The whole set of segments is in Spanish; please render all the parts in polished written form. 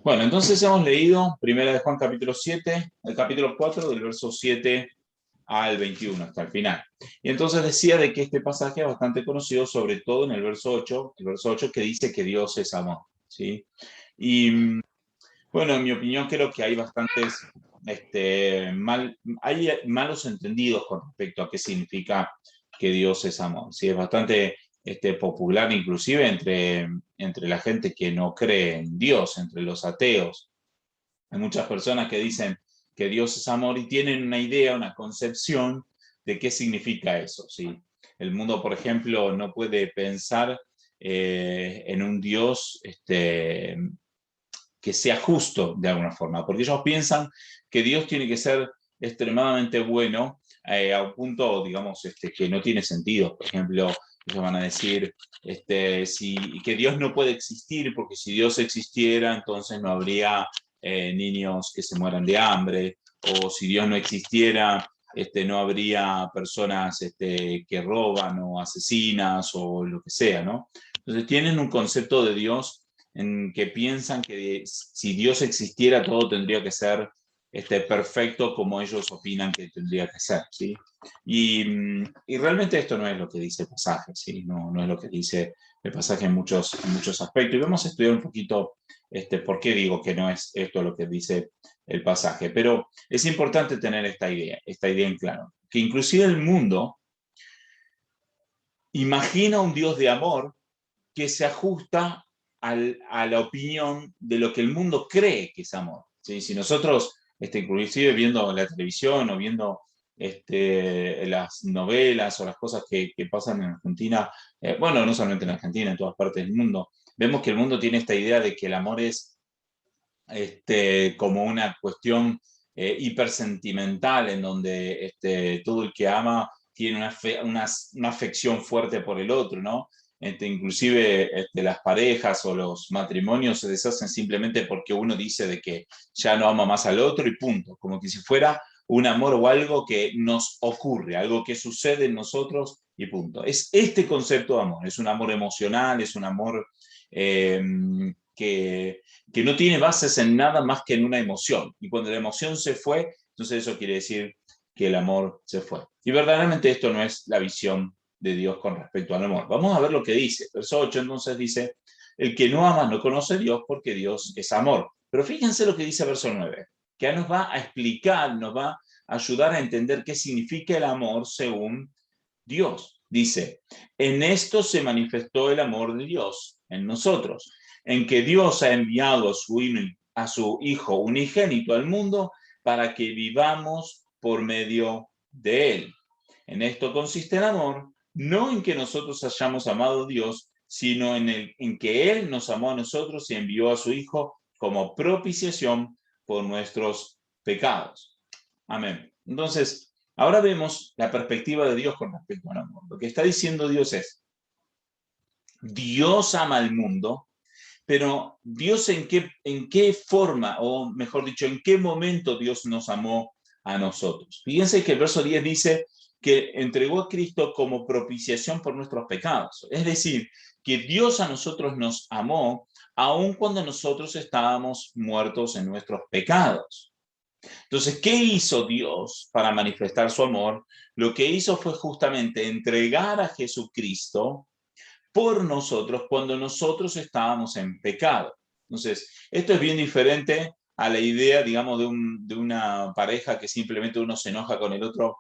Bueno, entonces hemos leído Primera de Juan capítulo 7, el capítulo 4, del verso 7 al 21, hasta el final. Y entonces decía de que este pasaje es bastante conocido, sobre todo en el verso 8 que dice que Dios es amor, ¿sí? Y bueno, en mi opinión creo que hay bastantes, hay malos entendidos con respecto a qué significa que Dios es amor, ¿sí? Es bastante popular inclusive entre la gente que no cree en Dios, entre los ateos. Hay muchas personas que dicen que Dios es amor y tienen una idea, una concepción de qué significa eso, ¿sí? El mundo, por ejemplo, no puede pensar en un Dios que sea justo de alguna forma, porque ellos piensan que Dios tiene que ser extremadamente bueno a un punto, digamos, que no tiene sentido. Por ejemplo, ellos van a decir que Dios no puede existir, porque si Dios existiera, entonces no habría niños que se mueran de hambre, o si Dios no existiera, no habría personas que roban o asesinas o lo que sea, ¿no? Entonces tienen un concepto de Dios en que piensan que si Dios existiera todo tendría que ser perfecto como ellos opinan que tendría que ser, ¿sí? Y realmente esto no es lo que dice el pasaje, ¿sí? No es lo que dice el pasaje en muchos aspectos. Y vamos a estudiar un poquito por qué digo que no es esto lo que dice el pasaje. Pero es importante tener esta idea en claro, que inclusive el mundo imagina un Dios de amor que se ajusta a la opinión de lo que el mundo cree que es amor. ¿Sí? Si nosotros, inclusive viendo la televisión o viendo las novelas o las cosas que pasan en Argentina, bueno, no solamente en Argentina, en todas partes del mundo, vemos que el mundo tiene esta idea de que el amor es como una cuestión hipersentimental en donde todo el que ama tiene una afección fuerte por el otro, ¿no? Inclusive las parejas o los matrimonios se deshacen simplemente porque uno dice de que ya no ama más al otro y punto, como que si fuera un amor o algo que nos ocurre, algo que sucede en nosotros y punto. Es este concepto de amor, es un amor emocional, es un amor eh, que no tiene bases en nada más que en una emoción. Y cuando la emoción se fue, entonces eso quiere decir que el amor se fue. Y verdaderamente esto no es la visión de Dios con respecto al amor. Vamos a ver lo que dice. Verso 8 entonces dice, el que no ama no conoce a Dios porque Dios es amor. Pero fíjense lo que dice verso 9, que nos va a explicar, nos va a ayudar a entender qué significa el amor según Dios. Dice, en esto se manifestó el amor de Dios en nosotros, en que Dios ha enviado a su Hijo unigénito al mundo para que vivamos por medio de Él. En esto consiste el amor, no en que nosotros hayamos amado a Dios, sino en que Él nos amó a nosotros y envió a su Hijo como propiciación por nuestros pecados. Amén. Entonces, ahora vemos la perspectiva de Dios con respecto al amor. Lo que está diciendo Dios es, Dios ama al mundo, pero Dios en qué forma, o mejor dicho, en qué momento Dios nos amó a nosotros. Fíjense que el verso 10 dice que entregó a Cristo como propiciación por nuestros pecados. Es decir, que Dios a nosotros nos amó aun cuando nosotros estábamos muertos en nuestros pecados. Entonces, ¿qué hizo Dios para manifestar su amor? Lo que hizo fue justamente entregar a Jesucristo por nosotros cuando nosotros estábamos en pecado. Entonces, esto es bien diferente a la idea, digamos, de una pareja que simplemente uno se enoja con el otro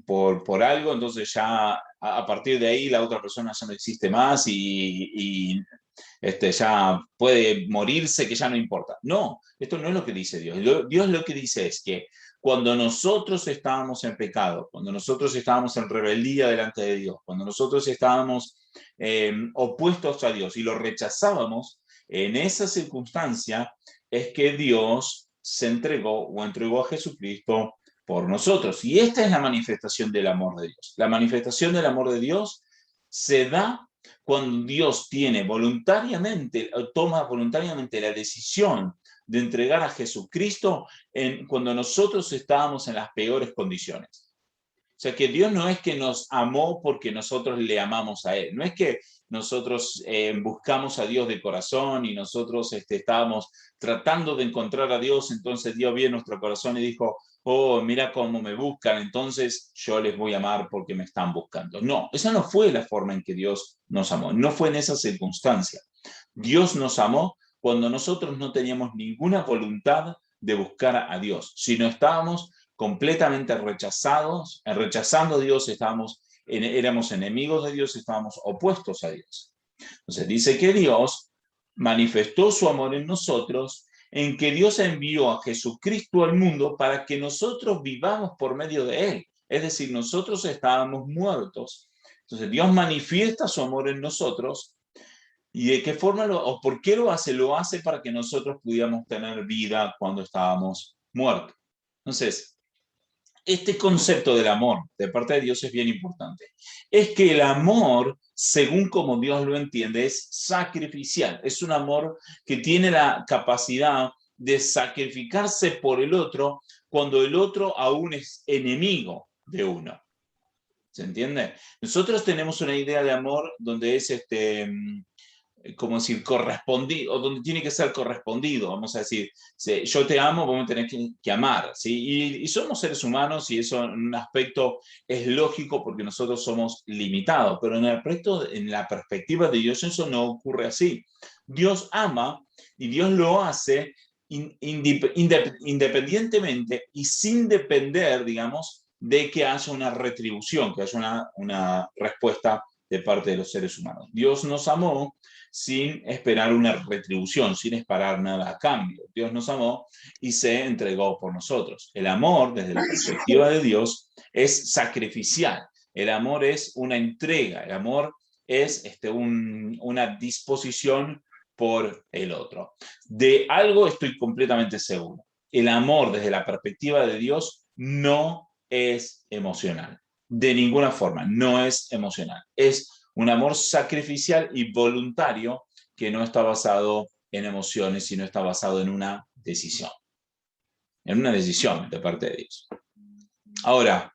por algo, entonces ya a partir de ahí la otra persona ya no existe más y ya puede morirse, que ya no importa. No, esto no es lo que dice Dios. Dios lo que dice es que cuando nosotros estábamos en pecado, cuando nosotros estábamos en rebeldía delante de Dios, cuando nosotros estábamos opuestos a Dios y lo rechazábamos, en esa circunstancia es que Dios se entregó o entregó a Jesucristo por nosotros. Y esta es la manifestación del amor de Dios. La manifestación del amor de Dios se da cuando Dios tiene voluntariamente, toma voluntariamente la decisión de entregar a Jesucristo cuando nosotros estábamos en las peores condiciones. O sea, que Dios no es que nos amó porque nosotros le amamos a Él. No es que nosotros buscamos a Dios de corazón y nosotros estábamos tratando de encontrar a Dios, entonces Dios vio en nuestro corazón y dijo, oh, mira cómo me buscan, entonces yo les voy a amar porque me están buscando. No, esa no fue la forma en que Dios nos amó, no fue en esa circunstancia. Dios nos amó cuando nosotros no teníamos ninguna voluntad de buscar a Dios, sino estábamos completamente rechazando a Dios, éramos enemigos de Dios, estábamos opuestos a Dios. Entonces dice que Dios manifestó su amor en nosotros, en que Dios envió a Jesucristo al mundo para que nosotros vivamos por medio de Él. Es decir, nosotros estábamos muertos. Entonces Dios manifiesta su amor en nosotros. ¿Y de qué forma o por qué lo hace? Lo hace para que nosotros pudiéramos tener vida cuando estábamos muertos. Entonces, este concepto del amor de parte de Dios es bien importante. Es que el amor, según como Dios lo entiende, es sacrificial. Es un amor que tiene la capacidad de sacrificarse por el otro cuando el otro aún es enemigo de uno. ¿Se entiende? Nosotros tenemos una idea de amor donde es como decir, correspondido, o donde tiene que ser correspondido, vamos a decir, si yo te amo, vos me tenés que amar, ¿sí? Y somos seres humanos y eso en un aspecto es lógico porque nosotros somos limitados, pero en el aspecto, en la perspectiva de Dios, eso no ocurre así. Dios ama y Dios lo hace independientemente y sin depender, digamos, de que haya una retribución, que haya una respuesta de parte de los seres humanos. Dios nos amó sin esperar una retribución, sin esperar nada a cambio. Dios nos amó y se entregó por nosotros. El amor, desde la perspectiva de Dios, es sacrificial. El amor es una entrega. El amor es una disposición por el otro. De algo estoy completamente seguro. El amor, desde la perspectiva de Dios, no es emocional. De ninguna forma, no es emocional. Es un amor sacrificial y voluntario que no está basado en emociones, sino está basado en una decisión. En una decisión de parte de Dios. Ahora,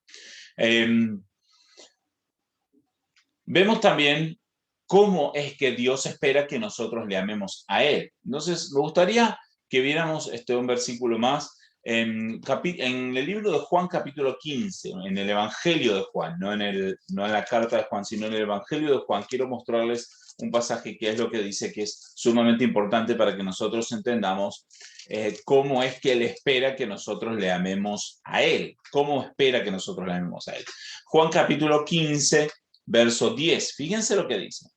vemos también cómo es que Dios espera que nosotros le amemos a Él. Entonces, me gustaría que viéramos un versículo más en el libro de Juan capítulo 15, en el Evangelio de Juan, no en la carta de Juan, sino en el Evangelio de Juan. Quiero mostrarles un pasaje que es lo que dice que es sumamente importante para que nosotros entendamos cómo es que Él espera que nosotros le amemos a Él. ¿Cómo espera que nosotros le amemos a Él? Juan capítulo 15, verso 10. Fíjense lo que dice.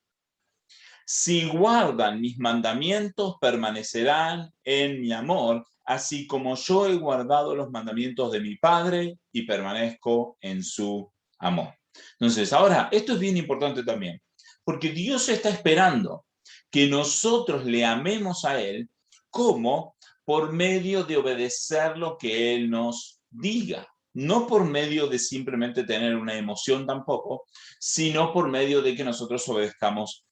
Si guardan mis mandamientos, permanecerán en mi amor, así como yo he guardado los mandamientos de mi Padre y permanezco en su amor. Entonces, ahora, esto es bien importante también, porque Dios está esperando que nosotros le amemos a Él como por medio de obedecer lo que Él nos diga. No por medio de simplemente tener una emoción tampoco, sino por medio de que nosotros obedezcamos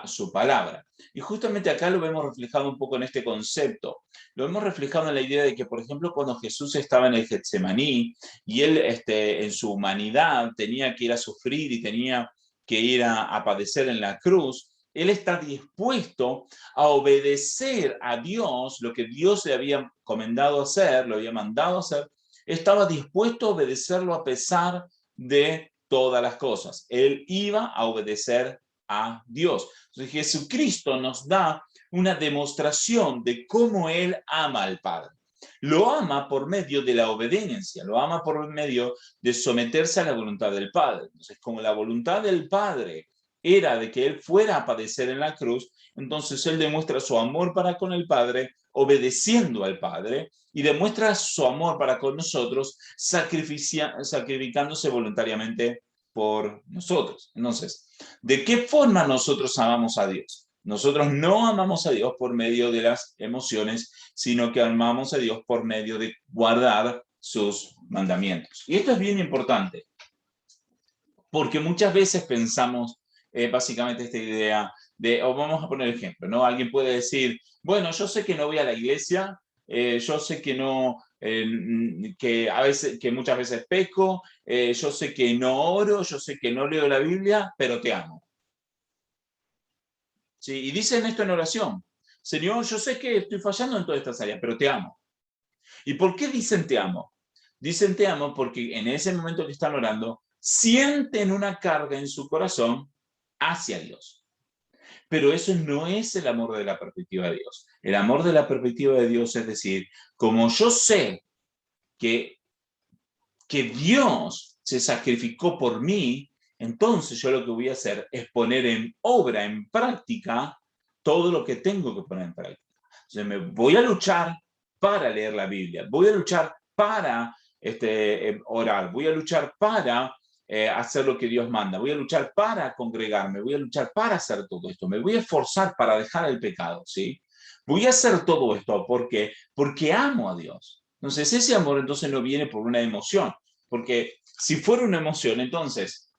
su palabra. Y justamente acá lo vemos reflejado un poco en este concepto. Lo hemos reflejado en la idea de que, por ejemplo, cuando Jesús estaba en el Getsemaní y él en su humanidad tenía que ir a sufrir y tenía que ir a padecer en la cruz, él está dispuesto a obedecer a Dios, lo que Dios le había encomendado hacer, lo había mandado hacer, estaba dispuesto a obedecerlo a pesar de todas las cosas. Él iba a obedecer a Dios. Entonces Jesucristo nos da una demostración de cómo Él ama al Padre. Lo ama por medio de la obediencia, lo ama por medio de someterse a la voluntad del Padre. Entonces, como la voluntad del Padre era de que Él fuera a padecer en la cruz, entonces Él demuestra su amor para con el Padre, obedeciendo al Padre, y demuestra su amor para con nosotros, sacrificándose voluntariamente por nosotros. Entonces, ¿de qué forma nosotros amamos a Dios? Nosotros no amamos a Dios por medio de las emociones, sino que amamos a Dios por medio de guardar sus mandamientos. Y esto es bien importante, porque muchas veces pensamos básicamente esta idea de, o vamos a poner ejemplo, ¿no? Alguien puede decir, bueno, yo sé que no voy a la iglesia, yo sé que no, que muchas veces peco, yo sé que no oro, yo sé que no leo la Biblia, pero te amo. ¿sí? Y dicen esto en oración. Señor, yo sé que estoy fallando en todas estas áreas, pero te amo. ¿Y por qué dicen te amo? Dicen te amo porque en ese momento que están orando, sienten una carga en su corazón hacia Dios. Pero eso no es el amor de la perspectiva de Dios. El amor de la perspectiva de Dios es decir, como yo sé que Dios se sacrificó por mí, entonces yo lo que voy a hacer es poner en obra, en práctica, todo lo que tengo que poner en práctica. Entonces me voy a luchar para leer la Biblia, voy a luchar para orar, voy a luchar para hacer lo que Dios manda, voy a luchar para congregarme, voy a luchar para hacer todo esto, me voy a esforzar para dejar el pecado, ¿sí? Voy a hacer todo esto porque amo a Dios. Entonces ese amor entonces no viene por una emoción, porque si fuera una emoción, entonces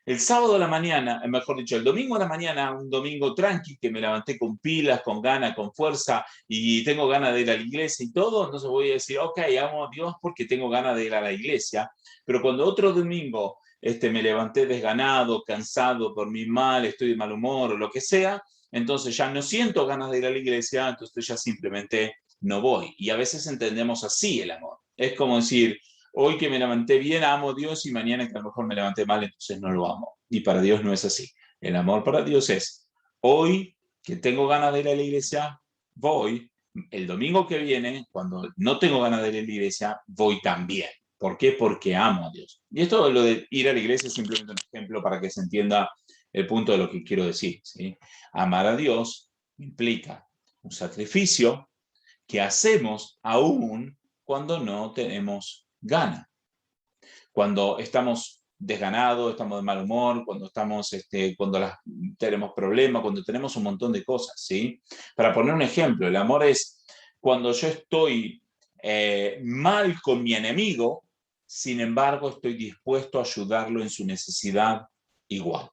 el sábado a la mañana, mejor dicho, el domingo a la mañana, un domingo tranqui, que me levanté con pilas, con ganas, con fuerza y tengo ganas de ir a la iglesia y todo, entonces voy a decir, ok, amo a Dios porque tengo ganas de ir a la iglesia, pero cuando otro domingo me levanté desganado, cansado, dormí mal, estoy de mal humor o lo que sea, entonces ya no siento ganas de ir a la iglesia, entonces ya simplemente no voy. Y a veces entendemos así el amor. Es como decir, hoy que me levanté bien, amo a Dios y mañana que a lo mejor me levanté mal, entonces no lo amo. Y para Dios no es así. El amor para Dios es, hoy que tengo ganas de ir a la iglesia, voy. El domingo que viene, cuando no tengo ganas de ir a la iglesia, voy también. ¿Por qué? Porque amo a Dios. Y esto, lo de ir a la iglesia, es simplemente un ejemplo para que se entienda el punto de lo que quiero decir, ¿sí? Amar a Dios implica un sacrificio que hacemos aún cuando no tenemos gana. Cuando estamos desganados, estamos de mal humor, cuando tenemos problemas, cuando tenemos un montón de cosas, ¿sí? Para poner un ejemplo, el amor es cuando yo estoy mal con mi enemigo, sin embargo, estoy dispuesto a ayudarlo en su necesidad igual.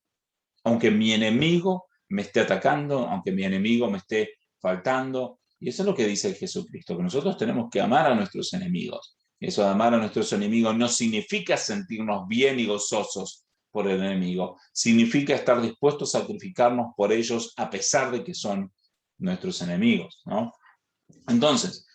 Aunque mi enemigo me esté atacando, aunque mi enemigo me esté faltando. Y eso es lo que dice el Jesucristo, que nosotros tenemos que amar a nuestros enemigos. Eso de amar a nuestros enemigos no significa sentirnos bien y gozosos por el enemigo. Significa estar dispuestos a sacrificarnos por ellos a pesar de que son nuestros enemigos, ¿no? Entonces,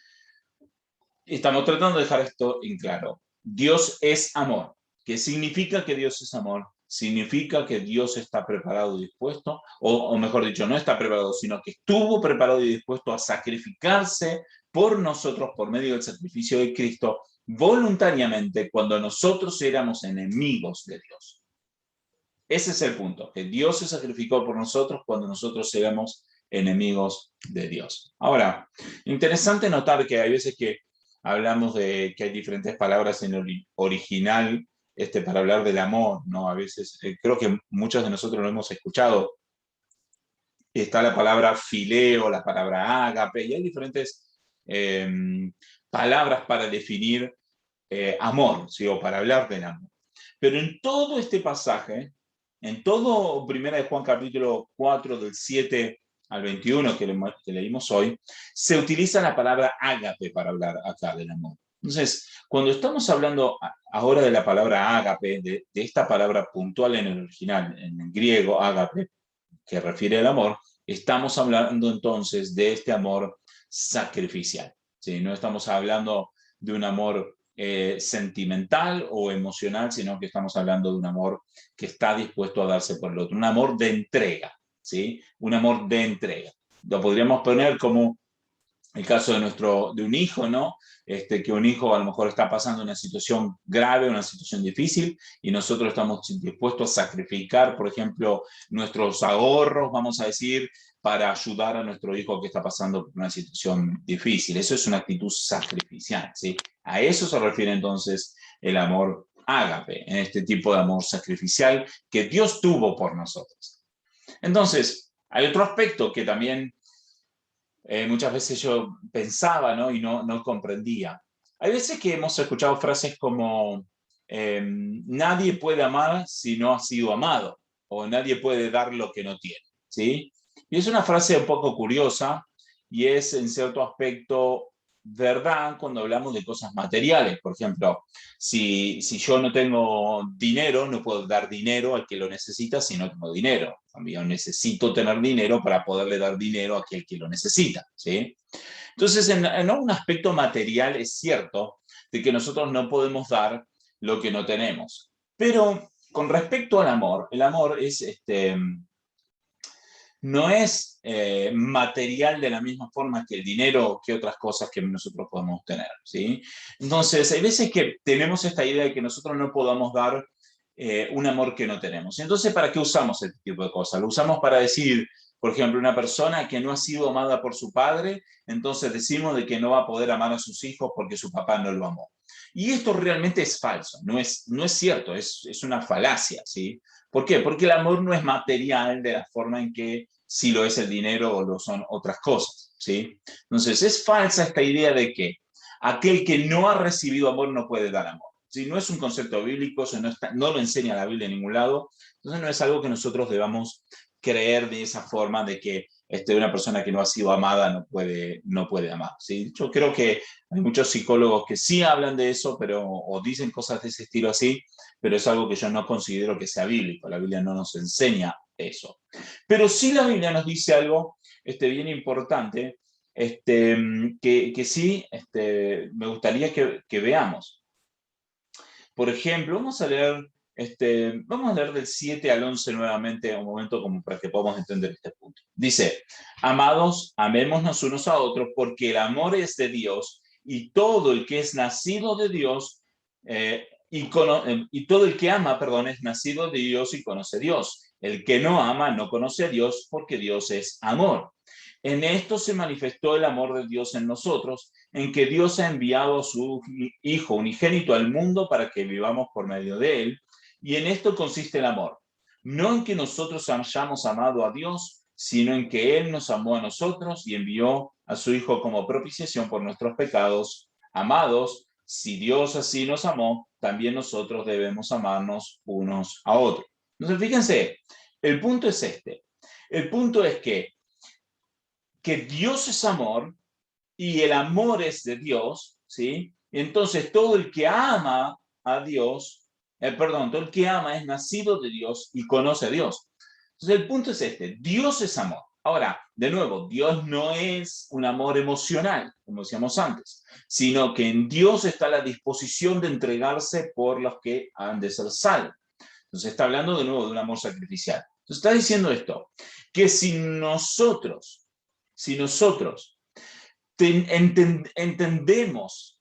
estamos tratando de dejar esto en claro. Dios es amor. ¿Qué significa que Dios es amor? Significa que Dios está preparado y dispuesto, o mejor dicho, no está preparado, sino que estuvo preparado y dispuesto a sacrificarse por nosotros por medio del sacrificio de Cristo voluntariamente cuando nosotros éramos enemigos de Dios. Ese es el punto, que Dios se sacrificó por nosotros cuando nosotros éramos enemigos de Dios. Ahora, interesante notar que hay veces que hablamos de que hay diferentes palabras en el original para hablar del amor, ¿no? A veces, creo que muchos de nosotros lo hemos escuchado. Está la palabra fileo, la palabra ágape, y hay diferentes eh, palabras para definir amor, ¿sí? O para hablar del amor. Pero en todo este pasaje, en todo 1 de Juan capítulo 4 del 7 al 21 que leímos hoy, se utiliza la palabra ágape para hablar acá del amor. Entonces, cuando estamos hablando ahora de la palabra ágape, de esta palabra puntual en el original, en el griego ágape, que refiere al amor, estamos hablando entonces de este amor sacrificial. ¿Sí? No estamos hablando de un amor sentimental o emocional, sino que estamos hablando de un amor que está dispuesto a darse por el otro, un amor de entrega, ¿sí? Un amor de entrega. Lo podríamos poner como el caso de un hijo, ¿no? Que un hijo a lo mejor está pasando una situación grave, una situación difícil, y nosotros estamos dispuestos a sacrificar, por ejemplo, nuestros ahorros, vamos a decir, para ayudar a nuestro hijo que está pasando por una situación difícil. Eso es una actitud sacrificial, ¿sí? A eso se refiere entonces el amor ágape, en este tipo de amor sacrificial que Dios tuvo por nosotros. Entonces, hay otro aspecto que también muchas veces yo pensaba, ¿no? Y no comprendía. Hay veces que hemos escuchado frases como nadie puede amar si no ha sido amado, o nadie puede dar lo que no tiene, ¿sí? Y es una frase un poco curiosa y es en cierto aspecto verdad cuando hablamos de cosas materiales. Por ejemplo, si yo no tengo dinero, no puedo dar dinero al que lo necesita si no tengo dinero. También necesito tener dinero para poderle dar dinero a aquel que lo necesita, ¿sí? Entonces, en un aspecto material es cierto de que nosotros no podemos dar lo que no tenemos. Pero con respecto al amor, el amor es no es material de la misma forma que el dinero o que otras cosas que nosotros podemos tener, ¿sí? Entonces, hay veces que tenemos esta idea de que nosotros no podamos dar un amor que no tenemos. Entonces, ¿para qué usamos este tipo de cosas? Lo usamos para decir, por ejemplo, una persona que no ha sido amada por su padre, entonces decimos de que no va a poder amar a sus hijos porque su papá no lo amó. Y esto realmente es falso, no es cierto, es una falacia, ¿sí? ¿Por qué? Porque el amor no es material de la forma en que si lo es el dinero o lo son otras cosas, ¿sí? Entonces, es falsa esta idea de que aquel que no ha recibido amor no puede dar amor. ¿Sí? No es un concepto bíblico, eso no lo enseña la Biblia en ningún lado, entonces no es algo que nosotros debamos creer de esa forma de que una persona que no ha sido amada no puede amar. ¿Sí? Yo creo que hay muchos psicólogos que sí hablan de eso, o dicen cosas de ese estilo así, pero es algo que yo no considero que sea bíblico. La Biblia no nos enseña eso. Pero sí la Biblia nos dice algo bien importante, que sí me gustaría que veamos. Por ejemplo, vamos a leer del 7 al 11 nuevamente, un momento como para que podamos entender este punto. Dice, amados, amémonos unos a otros, porque el amor es de Dios, y todo el que es nacido de Dios, y todo el que ama, perdón, es nacido de Dios y conoce a Dios. El que no ama no conoce a Dios, porque Dios es amor. En esto se manifestó el amor de Dios en nosotros, en que Dios ha enviado a su Hijo unigénito al mundo para que vivamos por medio de él. Y en esto consiste el amor. No en que nosotros hayamos amado a Dios, sino en que Él nos amó a nosotros y envió a su Hijo como propiciación por nuestros pecados. Amados, si Dios así nos amó, también nosotros debemos amarnos unos a otros. Entonces, fíjense, el punto es este. El punto es que Dios es amor y el amor es de Dios, ¿sí? Entonces todo el que ama a Dios, todo el que ama es nacido de Dios y conoce a Dios. Entonces el punto es este, Dios es amor. Ahora, de nuevo, Dios no es un amor emocional, como decíamos antes, sino que en Dios está la disposición de entregarse por los que han de ser salvos. Entonces está hablando de nuevo de un amor sacrificial. Entonces está diciendo esto, que si nosotros entendemos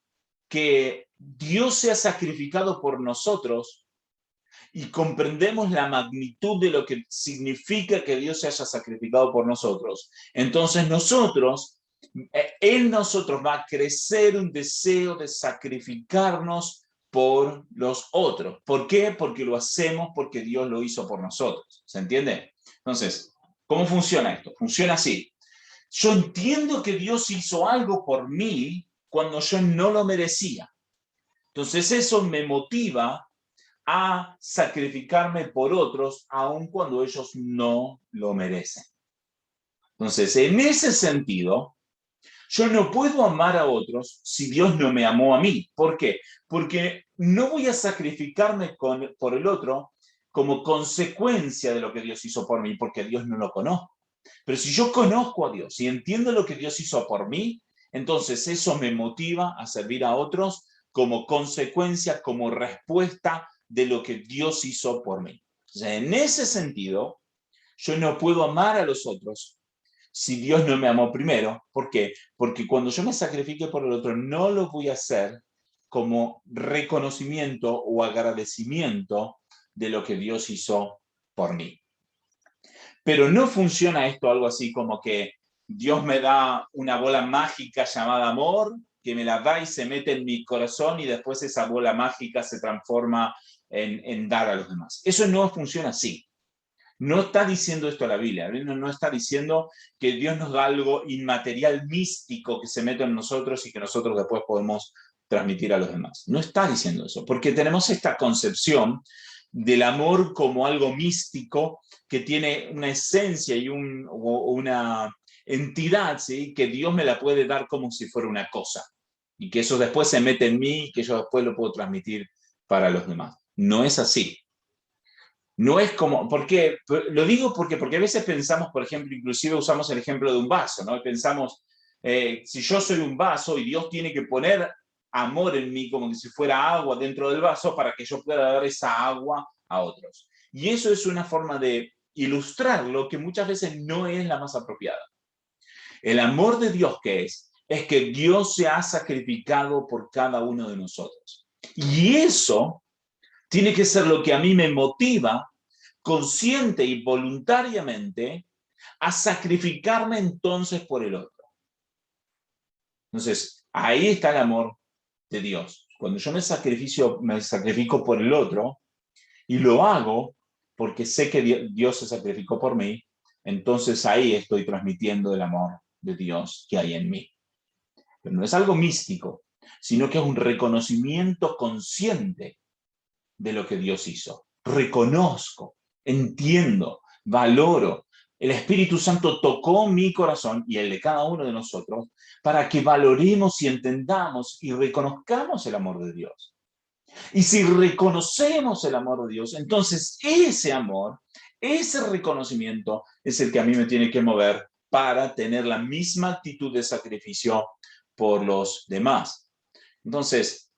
que Dios se ha sacrificado por nosotros y comprendemos la magnitud de lo que significa que Dios se haya sacrificado por nosotros, entonces en nosotros va a crecer un deseo de sacrificarnos por los otros. ¿Por qué? Porque lo hacemos porque Dios lo hizo por nosotros. ¿Se entiende? Entonces, ¿cómo funciona esto? Funciona así. Yo entiendo que Dios hizo algo por mí cuando yo no lo merecía. Entonces eso me motiva a sacrificarme por otros, aun cuando ellos no lo merecen. Entonces, en ese sentido, yo no puedo amar a otros si Dios no me amó a mí. ¿Por qué? Porque no voy a sacrificarme por el otro como consecuencia de lo que Dios hizo por mí, porque Dios no lo conozco. Pero si yo conozco a Dios y entiendo lo que Dios hizo por mí, entonces eso me motiva a servir a otros como consecuencia, como respuesta de lo que Dios hizo por mí. O sea, en ese sentido, yo no puedo amar a los otros si Dios no me amó primero. ¿Por qué? Porque cuando yo me sacrifique por el otro, no lo voy a hacer como reconocimiento o agradecimiento de lo que Dios hizo por mí. Pero no funciona esto algo así como que Dios me da una bola mágica llamada amor, que me la da y se mete en mi corazón y después esa bola mágica se transforma en dar a los demás. Eso no funciona así. No está diciendo esto la Biblia. La Biblia no está diciendo que Dios nos da algo inmaterial, místico, que se mete en nosotros y que nosotros después podemos transmitir a los demás. No está diciendo eso, porque tenemos esta concepción del amor como algo místico que tiene una esencia y una entidad, ¿sí? Que Dios me la puede dar como si fuera una cosa. y que eso después se mete en mí y que yo después lo puedo transmitir para los demás. No es así. No es como, ¿por qué? Lo digo porque a veces pensamos, por ejemplo, inclusive usamos el ejemplo de un vaso, ¿no? Y pensamos, si yo soy un vaso y Dios tiene que poner amor en mí como que si fuera agua dentro del vaso para que yo pueda dar esa agua a otros. Y eso es una forma de ilustrarlo que muchas veces no es la más apropiada. El amor de Dios, ¿qué es? Es que Dios se ha sacrificado por cada uno de nosotros. Y eso tiene que ser lo que a mí me motiva, consciente y voluntariamente, a sacrificarme entonces por el otro. Entonces, ahí está el amor de Dios. Cuando yo me sacrifico por el otro y lo hago porque sé que Dios se sacrificó por mí, entonces ahí estoy transmitiendo el amor de Dios que hay en mí. Pero no es algo místico, sino que es un reconocimiento consciente de lo que Dios hizo. Reconozco, entiendo, valoro. El Espíritu Santo tocó mi corazón y el de cada uno de nosotros para que valoremos y entendamos y reconozcamos el amor de Dios. Y si reconocemos el amor de Dios, entonces ese amor, ese reconocimiento es el que a mí me tiene que mover para tener la misma actitud de sacrificio por los demás. Entonces,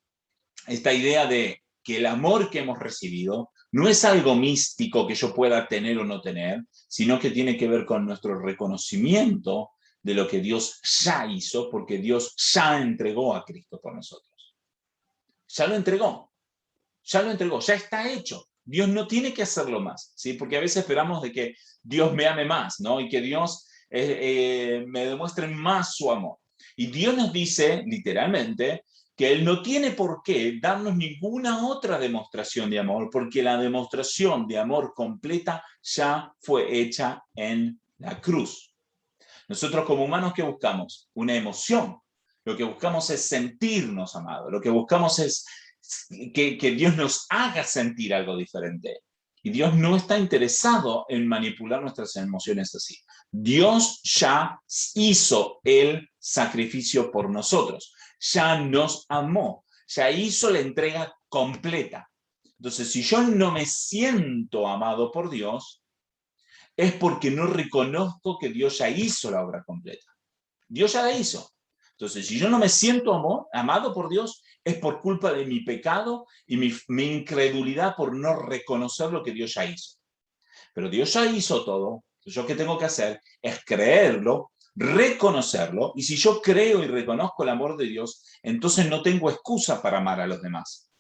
esta idea de que el amor que hemos recibido no es algo místico que yo pueda tener o no tener, sino que tiene que ver con nuestro reconocimiento de lo que Dios ya hizo, porque Dios ya entregó a Cristo por nosotros. Ya lo entregó, ya está hecho. Dios no tiene que hacerlo más, ¿sí? Porque a veces esperamos de que Dios me ame más, ¿no? Y que Dios me demuestre más su amor. Y Dios nos dice, literalmente, que Él no tiene por qué darnos ninguna otra demostración de amor, porque la demostración de amor completa ya fue hecha en la cruz. Nosotros como humanos, ¿qué buscamos? Una emoción. Lo que buscamos es sentirnos amados. Lo que buscamos es que Dios nos haga sentir algo diferente. Y Dios no está interesado en manipular nuestras emociones así. Dios ya hizo el sacrificio por nosotros. Ya nos amó. Ya hizo la entrega completa. Entonces, si yo no me siento amado por Dios, es porque no reconozco que Dios ya hizo la obra completa. Dios ya la hizo. Entonces, si yo no me siento amado por Dios, es por culpa de mi pecado y mi incredulidad por no reconocer lo que Dios ya hizo. Pero Dios ya hizo todo. Yo qué tengo que hacer es creerlo, reconocerlo, y si yo creo y reconozco el amor de Dios, entonces no tengo excusa para amar a los demás.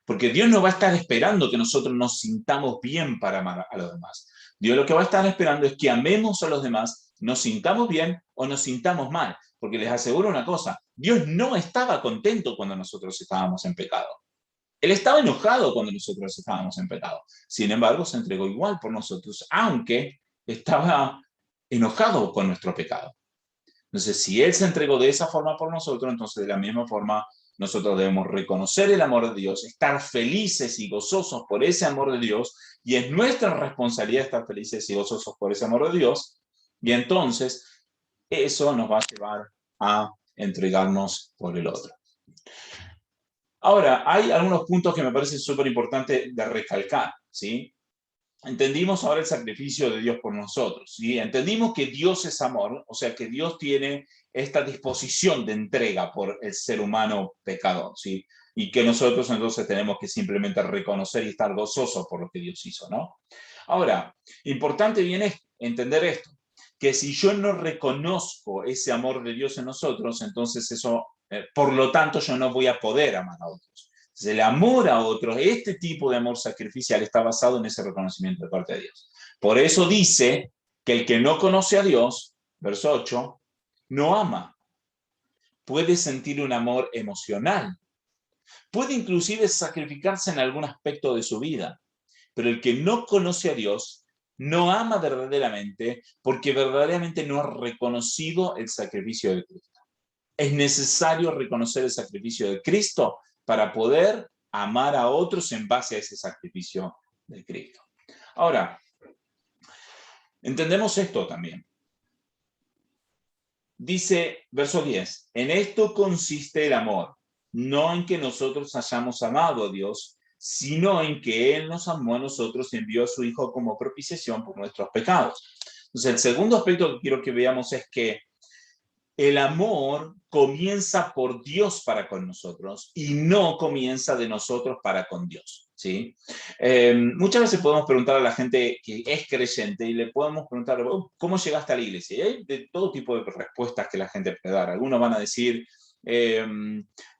Porque Dios no va a estar esperando que nosotros nos sintamos bien para amar a los demás. Dios lo que va a estar esperando es que amemos a los demás, nos sintamos bien o nos sintamos mal. Porque les aseguro una cosa, Dios no estaba contento cuando nosotros estábamos en pecado. Él estaba enojado cuando nosotros estábamos en pecado. Sin embargo, se entregó igual por nosotros, aunque estaba enojado con nuestro pecado. Entonces, si Él se entregó de esa forma por nosotros, entonces de la misma forma nosotros debemos reconocer el amor de Dios, estar felices y gozosos por ese amor de Dios, y es nuestra responsabilidad estar felices y gozosos por ese amor de Dios, y entonces eso nos va a llevar a entregarnos por el otro. Ahora, hay algunos puntos que me parecen súper importantes de recalcar, ¿sí? Entendimos ahora el sacrificio de Dios por nosotros, ¿sí? Entendimos que Dios es amor, o sea, que Dios tiene esta disposición de entrega por el ser humano pecador, ¿sí? Y que nosotros entonces tenemos que simplemente reconocer y estar gozosos por lo que Dios hizo, ¿no? Ahora, importante bien es entender esto, que si yo no reconozco ese amor de Dios en nosotros, entonces eso, por lo tanto, yo no voy a poder amar a otros. El amor a otros, este tipo de amor sacrificial está basado en ese reconocimiento de parte de Dios. Por eso dice que el que no conoce a Dios, verso 8, no ama. Puede sentir un amor emocional. Puede inclusive sacrificarse en algún aspecto de su vida. Pero el que no conoce a Dios no ama verdaderamente porque verdaderamente no ha reconocido el sacrificio de Cristo. Es necesario reconocer el sacrificio de Cristo para poder amar a otros en base a ese sacrificio de Cristo. Ahora, entendemos esto también. Dice, verso 10, en esto consiste el amor, no en que nosotros hayamos amado a Dios, sino en que Él nos amó a nosotros y envió a su Hijo como propiciación por nuestros pecados. Entonces, el segundo aspecto que quiero que veamos es que el amor comienza por Dios para con nosotros y no comienza de nosotros para con Dios, ¿sí? Muchas veces podemos preguntar a la gente que es creyente y le podemos preguntar, oh, ¿cómo llegaste a la iglesia? Y hay de todo tipo de respuestas que la gente puede dar. Algunos van a decir,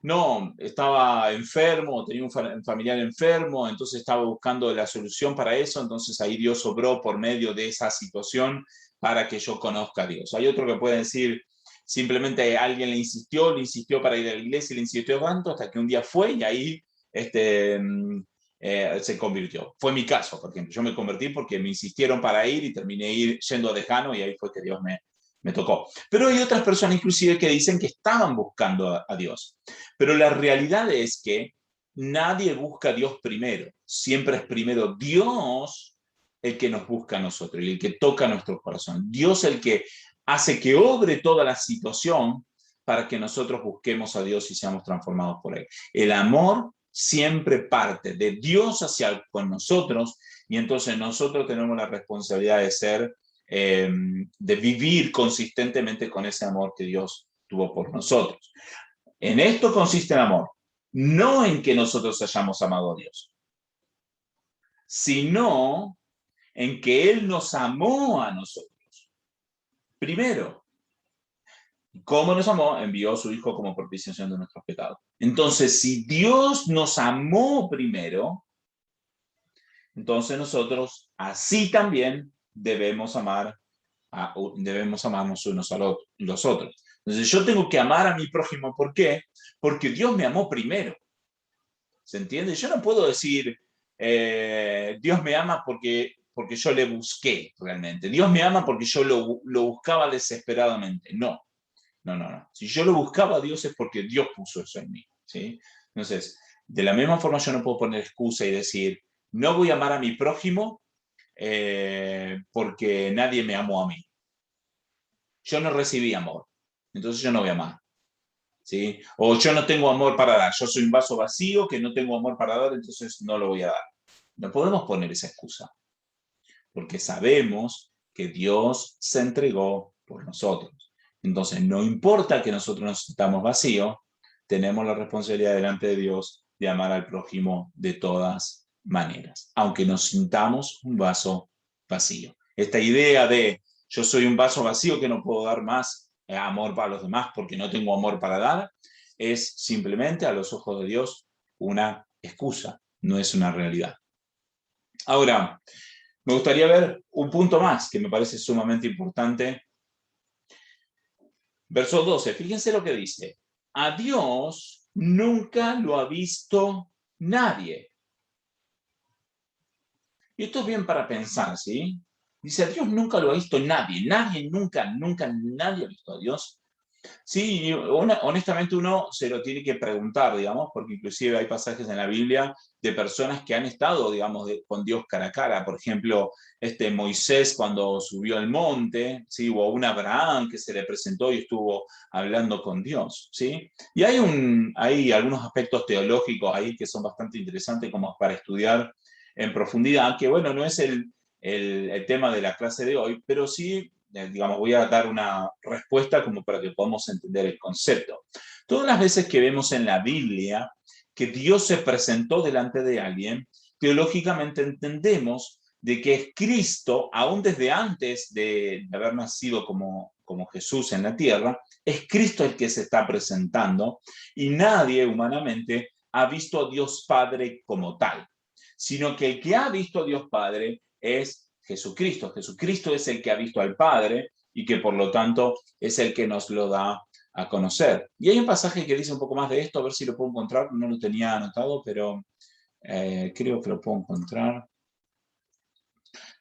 no, estaba enfermo, tenía un familiar enfermo, entonces estaba buscando la solución para eso, entonces ahí Dios obró por medio de esa situación para que yo conozca a Dios. Hay otro que puede decir, simplemente alguien le insistió para ir a la iglesia, le insistió tanto hasta que un día fue y ahí se convirtió. Fue mi caso, por ejemplo. Yo me convertí porque me insistieron para ir y terminé yendo a Dejano y ahí fue que Dios me tocó. Pero hay otras personas inclusive que dicen que estaban buscando a Dios. Pero la realidad es que nadie busca a Dios primero. Siempre es primero Dios el que nos busca a nosotros y el que toca nuestro corazón. Dios el que hace que obre toda la situación para que nosotros busquemos a Dios y seamos transformados por Él. El amor siempre parte de Dios hacia con nosotros y entonces nosotros tenemos la responsabilidad de ser, de vivir consistentemente con ese amor que Dios tuvo por nosotros. En esto consiste el amor, no en que nosotros hayamos amado a Dios, sino en que Él nos amó a nosotros. Primero, ¿cómo nos amó? Envió a su Hijo como propiciación de nuestros pecados. Entonces, si Dios nos amó primero, entonces nosotros así también debemos amarnos unos a los otros. Entonces yo tengo que amar a mi prójimo. ¿Por qué? Porque Dios me amó primero. ¿Se entiende? Yo no puedo decir, Dios me ama porque yo le busqué realmente. Dios me ama porque yo lo buscaba desesperadamente. No. No. Si yo lo buscaba a Dios es porque Dios puso eso en mí, ¿sí? Entonces, de la misma forma yo no puedo poner excusa y decir, no voy a amar a mi prójimo porque nadie me amó a mí. Yo no recibí amor, entonces yo no voy a amar, ¿sí? O yo no tengo amor para dar, yo soy un vaso vacío que no tengo amor para dar, entonces no lo voy a dar. No podemos poner esa excusa, porque sabemos que Dios se entregó por nosotros. Entonces, no importa que nosotros nos sintamos vacíos, tenemos la responsabilidad delante de Dios de amar al prójimo de todas maneras, aunque nos sintamos un vaso vacío. Esta idea de yo soy un vaso vacío que no puedo dar más amor para los demás porque no tengo amor para dar, es simplemente a los ojos de Dios una excusa, no es una realidad. Ahora, me gustaría ver un punto más que me parece sumamente importante. Verso 12, fíjense lo que dice. A Dios nunca lo ha visto nadie. Y esto es bien para pensar, ¿sí? Dice, a Dios nunca lo ha visto nadie. Nadie, nunca, nadie ha visto a Dios. Sí, honestamente uno se lo tiene que preguntar, digamos, porque inclusive hay pasajes en la Biblia de personas que han estado, digamos, con Dios cara a cara. Por ejemplo, Moisés cuando subió al monte, ¿sí? O un Abraham que se le presentó y estuvo hablando con Dios, ¿sí? Y hay algunos aspectos teológicos ahí que son bastante interesantes como para estudiar en profundidad, que bueno, no es el tema de la clase de hoy, pero sí digamos, voy a dar una respuesta como para que podamos entender el concepto. Todas las veces que vemos en la Biblia que Dios se presentó delante de alguien, teológicamente entendemos de que es Cristo, aún desde antes de haber nacido como Jesús en la tierra, es Cristo el que se está presentando y nadie humanamente ha visto a Dios Padre como tal, sino que el que ha visto a Dios Padre es Jesucristo. Jesucristo es el que ha visto al Padre y que por lo tanto es el que nos lo da a conocer. Y hay un pasaje que dice un poco más de esto, a ver si lo puedo encontrar, no lo tenía anotado, pero creo que lo puedo encontrar.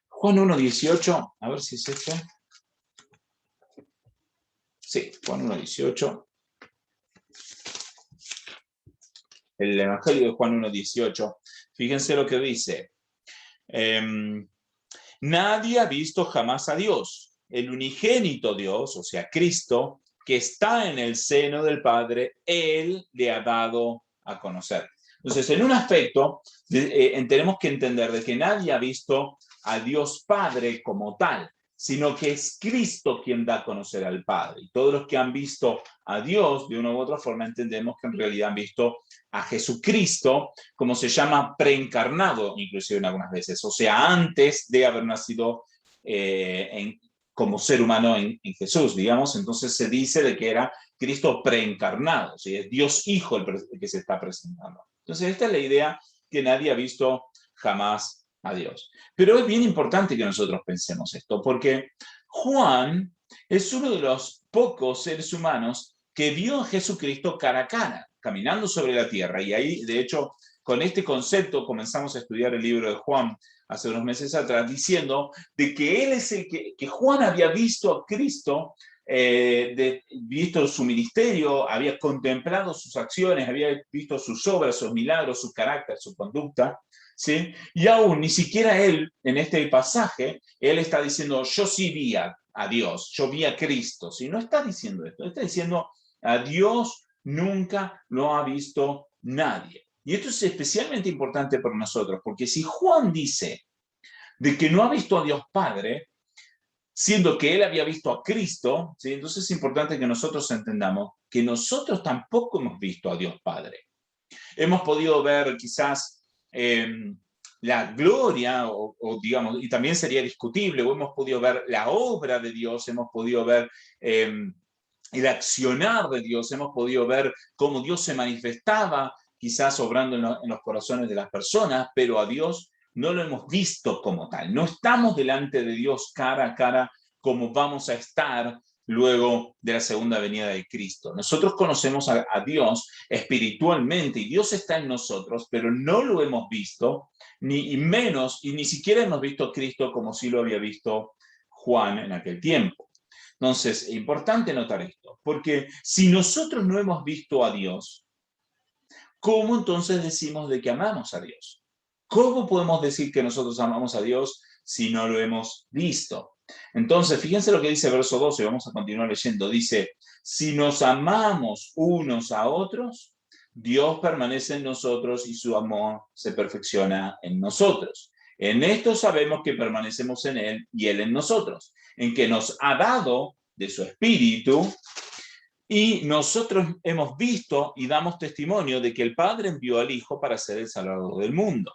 Juan 1:18, a ver si es este. Sí, Juan 1:18. El Evangelio de Juan 1:18. Fíjense lo que dice. Nadie ha visto jamás a Dios. El unigénito Dios, o sea, Cristo, que está en el seno del Padre, Él le ha dado a conocer. Entonces, en un aspecto, tenemos que entender de que nadie ha visto a Dios Padre como tal, sino que es Cristo quien da a conocer al Padre. Y todos los que han visto a Dios, de una u otra forma, entendemos que en realidad han visto a Jesucristo, como se llama, preencarnado, inclusive en algunas veces, o sea, antes de haber nacido como ser humano en Jesús, digamos. Entonces se dice de que era Cristo preencarnado, ¿sí? Es Dios Hijo el que se está presentando. Entonces esta es la idea que nadie ha visto jamás a Dios. Pero es bien importante que nosotros pensemos esto, porque Juan es uno de los pocos seres humanos que vio a Jesucristo cara a cara, caminando sobre la tierra. Y ahí, de hecho, con este concepto comenzamos a estudiar el libro de Juan hace unos meses atrás, diciendo de que él es el que Juan había visto a Cristo, visto su ministerio, había contemplado sus acciones, había visto sus obras, sus milagros, su carácter, su conducta, ¿sí? Y aún ni siquiera él, en este pasaje, él está diciendo, yo sí vi a Dios, yo vi a Cristo, ¿sí? No está diciendo esto, está diciendo, a Dios nunca lo ha visto nadie. Y esto es especialmente importante para nosotros, porque si Juan dice de que no ha visto a Dios Padre, siendo que él había visto a Cristo, ¿sí? Entonces es importante que nosotros entendamos que nosotros tampoco hemos visto a Dios Padre. Hemos podido ver quizás la gloria, digamos, y también sería discutible, o hemos podido ver la obra de Dios, hemos podido ver el accionar de Dios, hemos podido ver cómo Dios se manifestaba, quizás obrando en los corazones de las personas, pero a Dios no lo hemos visto como tal. No estamos delante de Dios cara a cara como vamos a estar luego de la segunda venida de Cristo. Nosotros conocemos a Dios espiritualmente y Dios está en nosotros, pero no lo hemos visto, ni menos, y ni siquiera hemos visto a Cristo como sí lo había visto Juan en aquel tiempo. Entonces, es importante notar esto, porque si nosotros no hemos visto a Dios, ¿cómo entonces decimos de que amamos a Dios? ¿Cómo podemos decir que nosotros amamos a Dios si no lo hemos visto? Entonces, fíjense lo que dice el verso 12, vamos a continuar leyendo. Dice, si nos amamos unos a otros, Dios permanece en nosotros y su amor se perfecciona en nosotros. En esto sabemos que permanecemos en Él y Él en nosotros, en que nos ha dado de su Espíritu, y nosotros hemos visto y damos testimonio de que el Padre envió al Hijo para ser el Salvador del mundo.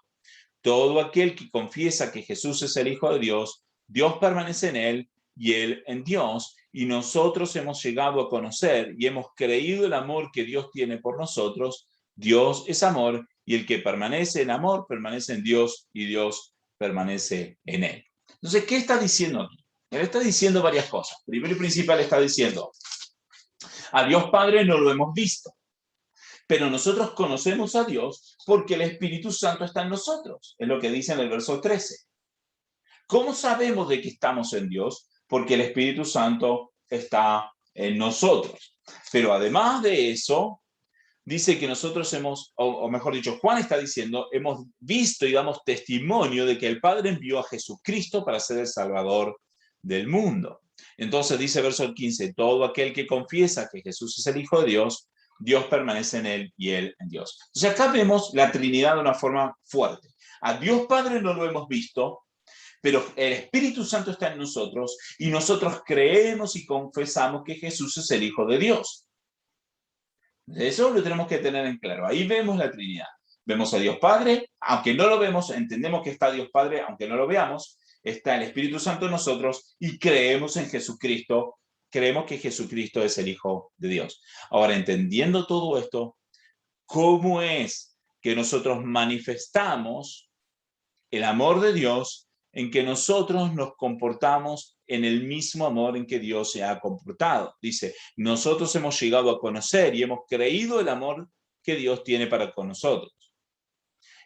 Todo aquel que confiesa que Jesús es el Hijo de Dios, Dios permanece en Él y Él en Dios, y nosotros hemos llegado a conocer y hemos creído el amor que Dios tiene por nosotros. Dios es amor, y el que permanece en amor permanece en Dios y Dios permanece en Él. Entonces, ¿qué está diciendo aquí? Él está diciendo varias cosas. Primero y principal está diciendo, a Dios Padre no lo hemos visto, pero nosotros conocemos a Dios porque el Espíritu Santo está en nosotros. Es lo que dice en el verso 13. ¿Cómo sabemos de que estamos en Dios? Porque el Espíritu Santo está en nosotros. Pero además de eso, dice que nosotros o mejor dicho, Juan está diciendo, hemos visto y damos testimonio de que el Padre envió a Jesucristo para ser el Salvador del mundo. Entonces dice verso 15, todo aquel que confiesa que Jesús es el Hijo de Dios, Dios permanece en él y él en Dios. Entonces acá vemos la Trinidad de una forma fuerte. A Dios Padre no lo hemos visto, pero el Espíritu Santo está en nosotros y nosotros creemos y confesamos que Jesús es el Hijo de Dios. Eso lo tenemos que tener en claro. Ahí vemos la Trinidad. Vemos a Dios Padre, aunque no lo vemos, entendemos que está Dios Padre, aunque no lo veamos, está el Espíritu Santo en nosotros y creemos en Jesucristo, creemos que Jesucristo es el Hijo de Dios. Ahora, entendiendo todo esto, ¿cómo es que nosotros manifestamos el amor de Dios en que nosotros nos comportamos en el mismo amor en que Dios se ha comportado? Dice, nosotros hemos llegado a conocer y hemos creído el amor que Dios tiene para con nosotros.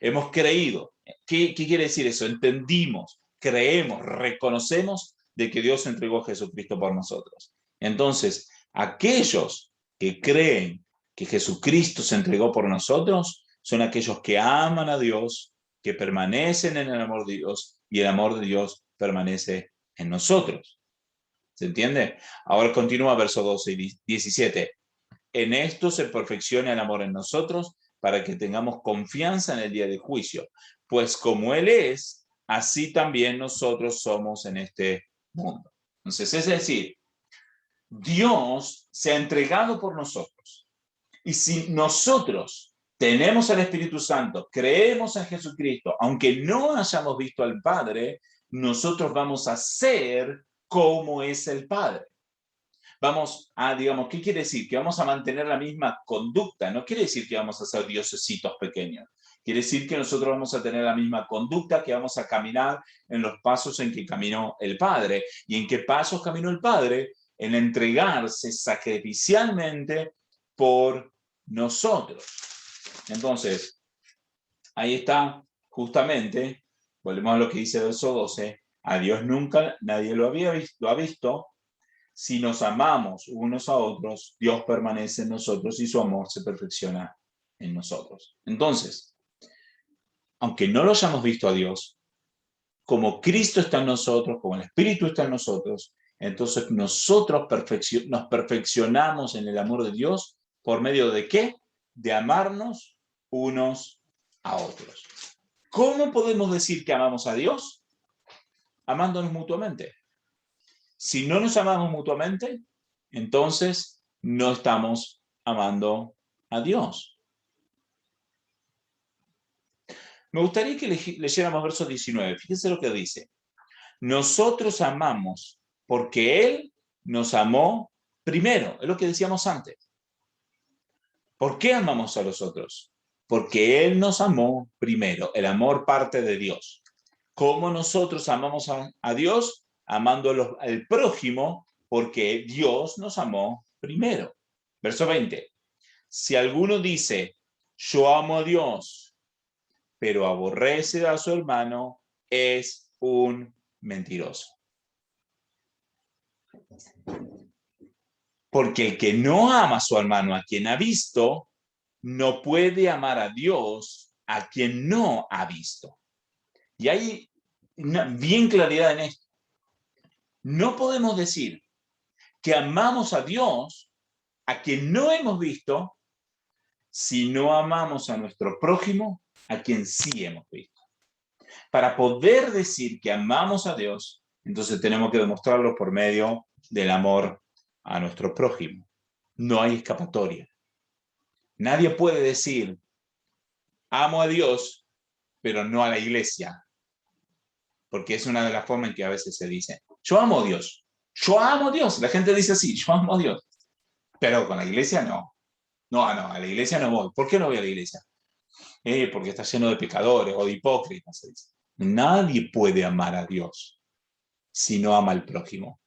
Hemos creído. ¿Qué quiere decir eso? Entendimos, creemos, reconocemos de que Dios entregó a Jesucristo por nosotros. Entonces, aquellos que creen que Jesucristo se entregó por nosotros son aquellos que aman a Dios, que permanecen en el amor de Dios y el amor de Dios permanece en nosotros. ¿Se entiende? Ahora continúa verso 12 y 17. En esto se perfecciona el amor en nosotros para que tengamos confianza en el día del juicio. Pues como Él es, así también nosotros somos en este mundo. Entonces, es decir, Dios se ha entregado por nosotros. Y si nosotros tenemos al Espíritu Santo, creemos en Jesucristo, aunque no hayamos visto al Padre, nosotros vamos a ser como es el Padre. Vamos a, digamos, ¿qué quiere decir? Que vamos a mantener la misma conducta. No quiere decir que vamos a ser diosesitos pequeños. Quiere decir que nosotros vamos a tener la misma conducta, que vamos a caminar en los pasos en que caminó el Padre. ¿Y en qué pasos caminó el Padre? En entregarse sacrificialmente por nosotros. Entonces, ahí está justamente, volvemos a lo que dice el verso 12, a Dios nunca nadie lo ha visto. Si nos amamos unos a otros, Dios permanece en nosotros y su amor se perfecciona en nosotros. Entonces, aunque no lo hayamos visto a Dios, como Cristo está en nosotros, como el Espíritu está en nosotros, entonces nosotros nos perfeccionamos en el amor de Dios por medio de ¿qué? De amarnos unos a otros. ¿Cómo podemos decir que amamos a Dios? Amándonos mutuamente. Si no nos amamos mutuamente, entonces no estamos amando a Dios. Me gustaría que leyéramos verso 19. Fíjense lo que dice. Nosotros amamos porque Él nos amó primero. Es lo que decíamos antes. ¿Por qué amamos a los otros? Porque Él nos amó primero. El amor parte de Dios. ¿Cómo nosotros amamos a Dios? Amando al prójimo, porque Dios nos amó primero. Verso 20. Si alguno dice, yo amo a Dios, pero aborrece a su hermano, es un mentiroso. Porque el que no ama a su hermano, a quien ha visto, no puede amar a Dios, a quien no ha visto. Y hay bien claridad en esto. No podemos decir que amamos a Dios, a quien no hemos visto, si no amamos a nuestro prójimo, a quien sí hemos visto. Para poder decir que amamos a Dios, entonces tenemos que demostrarlo por medio del amor a nuestro prójimo. No hay escapatoria. Nadie puede decir, amo a Dios, pero no a la iglesia. Porque es una de las formas en que a veces se dice, yo amo a Dios. Yo amo a Dios. La gente dice así, yo amo a Dios. Pero con la iglesia no. No, a la iglesia no voy. ¿Por qué no voy a la iglesia? Porque está lleno de pecadores o de hipócritas. Se dice. Nadie puede amar a Dios si no ama al prójimo.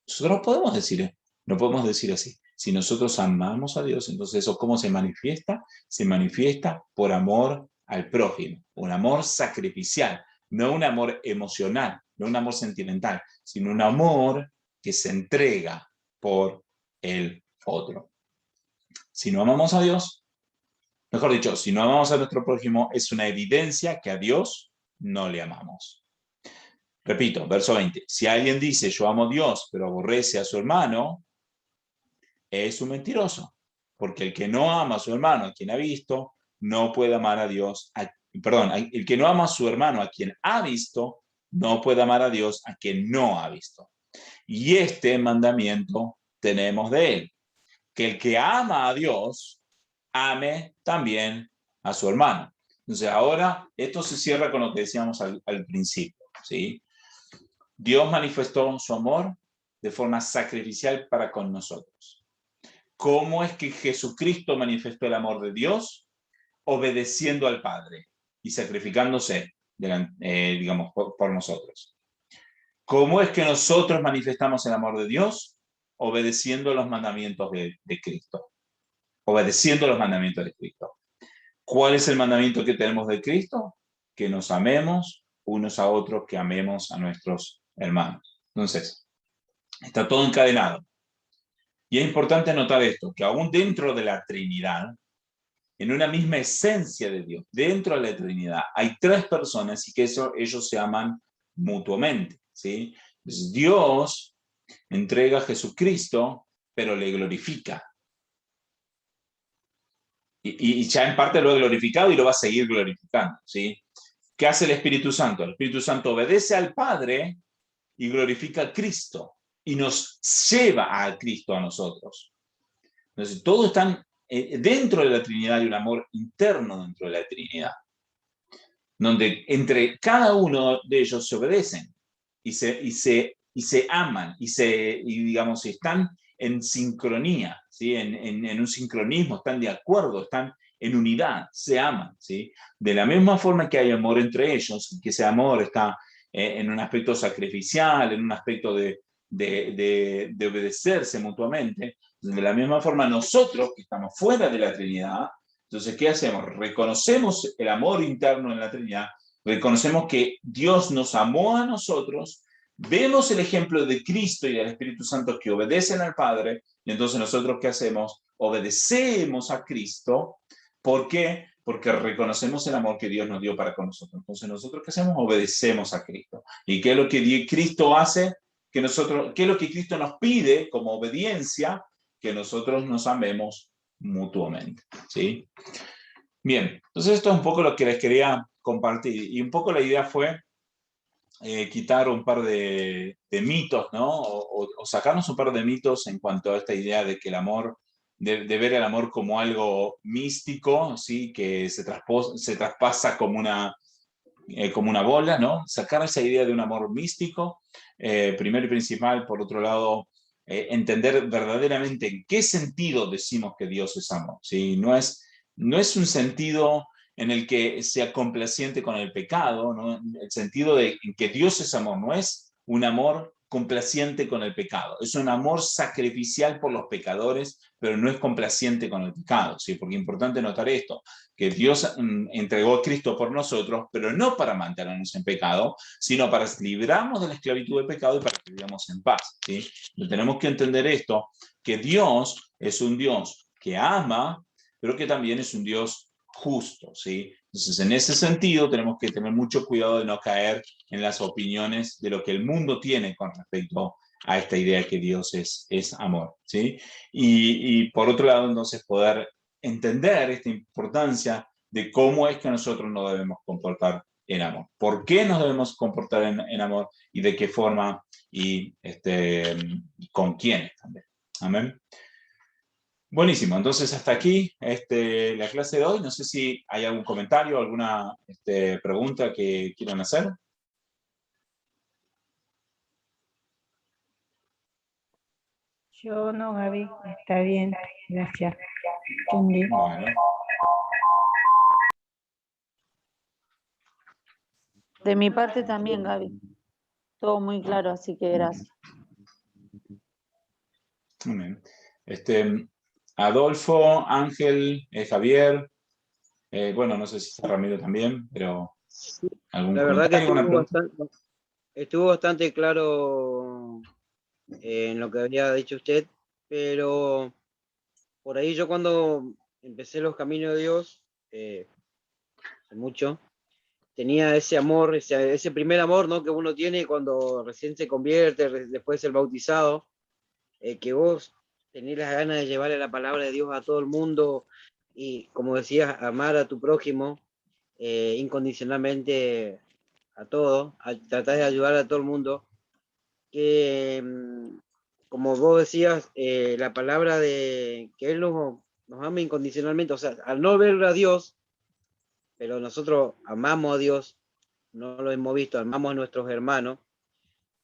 Nosotros podemos decir, no podemos decir así. Si nosotros amamos a Dios, entonces eso ¿cómo se manifiesta? Se manifiesta por amor al prójimo, un amor sacrificial, no un amor emocional, no un amor sentimental, sino un amor que se entrega por el otro. Si no amamos a Dios, mejor dicho, si no amamos a nuestro prójimo, es una evidencia que a Dios no le amamos. Repito, verso 20. Si alguien dice, yo amo a Dios, pero aborrece a su hermano, es un mentiroso. Porque el que no ama a su hermano, a quien ha visto, no puede amar a Dios. El que no ama a su hermano, a quien ha visto, no puede amar a Dios, a quien no ha visto. Y este mandamiento tenemos de él, que el que ama a Dios, ame también a su hermano. Entonces ahora esto se cierra con lo que decíamos al principio, ¿sí? Dios manifestó su amor de forma sacrificial para con nosotros. ¿Cómo es que Jesucristo manifestó el amor de Dios? Obedeciendo al Padre y sacrificándose, digamos, por nosotros. ¿Cómo es que nosotros manifestamos el amor de Dios? Obedeciendo los mandamientos de Cristo. Obedeciendo los mandamientos de Cristo. ¿Cuál es el mandamiento que tenemos de Cristo? Que nos amemos unos a otros, que amemos a nuestros hermanos. Entonces, está todo encadenado. Y es importante notar esto, que aún dentro de la Trinidad, en una misma esencia de Dios, dentro de la Trinidad, hay tres personas y que ellos se aman mutuamente, ¿sí? Entonces, Dios entrega a Jesucristo, pero le glorifica. Y ya en parte lo ha glorificado y lo va a seguir glorificando, ¿sí? ¿Qué hace el Espíritu Santo? El Espíritu Santo obedece al Padre y glorifica a Cristo y nos lleva a Cristo a nosotros. Entonces, todos están dentro de la Trinidad, hay un amor interno dentro de la Trinidad, donde entre cada uno de ellos se obedecen y se aman y digamos, están en sincronía, ¿sí? En un sincronismo, están de acuerdo, están en unidad, se aman, ¿sí? De la misma forma que hay amor entre ellos, que ese amor está en un aspecto sacrificial, en un aspecto de obedecerse mutuamente, de la misma forma nosotros que estamos fuera de la Trinidad, entonces, ¿qué hacemos? Reconocemos el amor interno en la Trinidad, reconocemos que Dios nos amó a nosotros, vemos el ejemplo de Cristo y del Espíritu Santo que obedecen al Padre, y entonces nosotros, ¿qué hacemos? Obedecemos a Cristo. ¿Por qué? Porque reconocemos el amor que Dios nos dio para con nosotros. Entonces, ¿nosotros qué hacemos? Obedecemos a Cristo. ¿Y qué es lo que Cristo hace? ¿Qué es lo que Cristo nos pide como obediencia? Que nosotros nos amemos mutuamente, ¿sí? Bien, entonces esto es un poco lo que les quería compartir y un poco la idea fue quitar un par de mitos, ¿no? O sacarnos un par de mitos en cuanto a esta idea de que el amor, de ver el amor como algo místico, ¿sí? Que se traspasa como una bola, ¿no? Sacar esa idea de un amor místico, primero y principal, por otro lado, entender verdaderamente en qué sentido decimos que Dios es amor, ¿sí? No es un sentido en el que sea complaciente con el pecado, ¿no? El sentido de que Dios es amor, no es un amor complaciente con el pecado, es un amor sacrificial por los pecadores, pero no es complaciente con el pecado, ¿sí? Porque es importante notar esto, que Dios entregó a Cristo por nosotros, pero no para mantenernos en pecado, sino para librarnos de la esclavitud del pecado y para que vivamos en paz, ¿sí? Entonces, tenemos que entender esto, que Dios es un Dios que ama, pero que también es un Dios justo, ¿sí? Entonces, en ese sentido, tenemos que tener mucho cuidado de no caer en las opiniones de lo que el mundo tiene con respecto a esta idea que Dios es amor, ¿sí? Y por otro lado, entonces, poder entender esta importancia de cómo es que nosotros nos debemos comportar en amor. ¿Por qué nos debemos comportar en amor y de qué forma y con quiénes también? Amén. Buenísimo, entonces hasta aquí la clase de hoy. No sé si hay algún comentario, alguna pregunta que quieran hacer. Yo no, Gaby, está bien, gracias. Entendí. Bueno, De mi parte también, Gaby. Todo muy claro, así que gracias. muy bien. Adolfo, Ángel, Javier, bueno, no sé si está Ramiro también, pero algún La verdad que comentario, alguna pregunta. estuvo bastante claro en lo que había dicho usted, pero por ahí yo cuando empecé los caminos de Dios, hace mucho, tenía ese amor, ese primer amor, ¿no? Que uno tiene cuando recién se convierte, después de ser bautizado, que vos tenés las ganas de llevarle la palabra de Dios a todo el mundo y, como decías, amar a tu prójimo incondicionalmente a todo, tratar de ayudar a todo el mundo, que como vos decías, la palabra de que Él nos ama incondicionalmente, o sea, al no ver a Dios, pero nosotros amamos a Dios, no lo hemos visto, amamos a nuestros hermanos.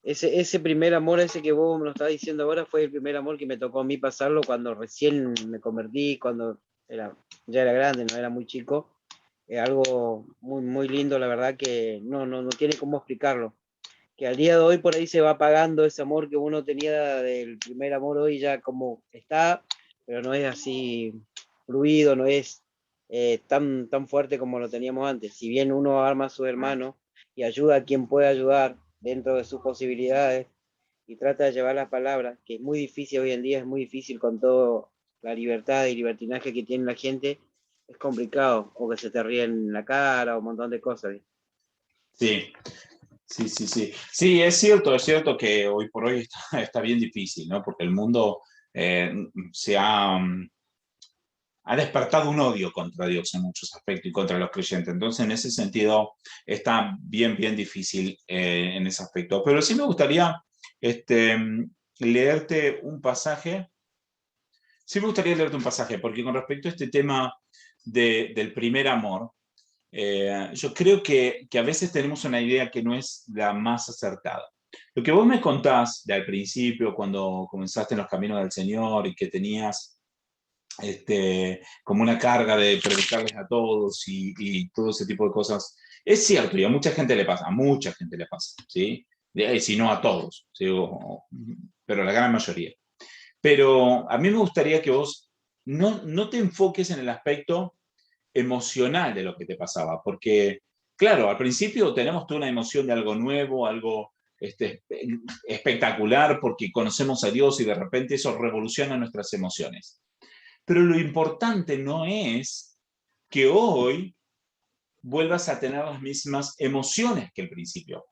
Ese primer amor, ese que vos me lo estás diciendo ahora, fue el primer amor que me tocó a mí pasarlo cuando recién me convertí, cuando ya era grande, no era muy chico. Es algo muy, muy lindo, la verdad, que no tiene cómo explicarlo. Que al día de hoy por ahí se va apagando ese amor que uno tenía del primer amor, hoy ya como está, pero no es así fluido, no es tan fuerte como lo teníamos antes. Si bien uno arma a sus hermanos y ayuda a quien puede ayudar dentro de sus posibilidades y trata de llevar las palabras, que es muy difícil hoy en día, es muy difícil con toda la libertad y libertinaje que tiene la gente, es complicado, o que se te ríen en la cara, o un montón de cosas. Sí, Sí, sí, sí. Sí, es cierto que hoy por hoy está bien difícil, ¿no? Porque el mundo se ha despertado un odio contra Dios en muchos aspectos y contra los creyentes. Entonces, en ese sentido, está bien difícil en ese aspecto. Pero sí me gustaría este, leerte un pasaje. Sí me gustaría leerte un pasaje, porque con respecto a este tema del primer amor, yo creo que a veces tenemos una idea que no es la más acertada. Lo que vos me contás de al principio, cuando comenzaste en los caminos del Señor y que tenías como una carga de predicarles a todos y todo ese tipo de cosas, es cierto y a mucha gente le pasa, ¿sí? Y si no a todos, ¿sí? Pero a la gran mayoría. Pero a mí me gustaría que vos no te enfoques en el aspecto emocional de lo que te pasaba, porque, claro, al principio tenemos toda una emoción de algo nuevo, algo espectacular, porque conocemos a Dios y de repente eso revoluciona nuestras emociones. Pero lo importante no es que hoy vuelvas a tener las mismas emociones que al principio,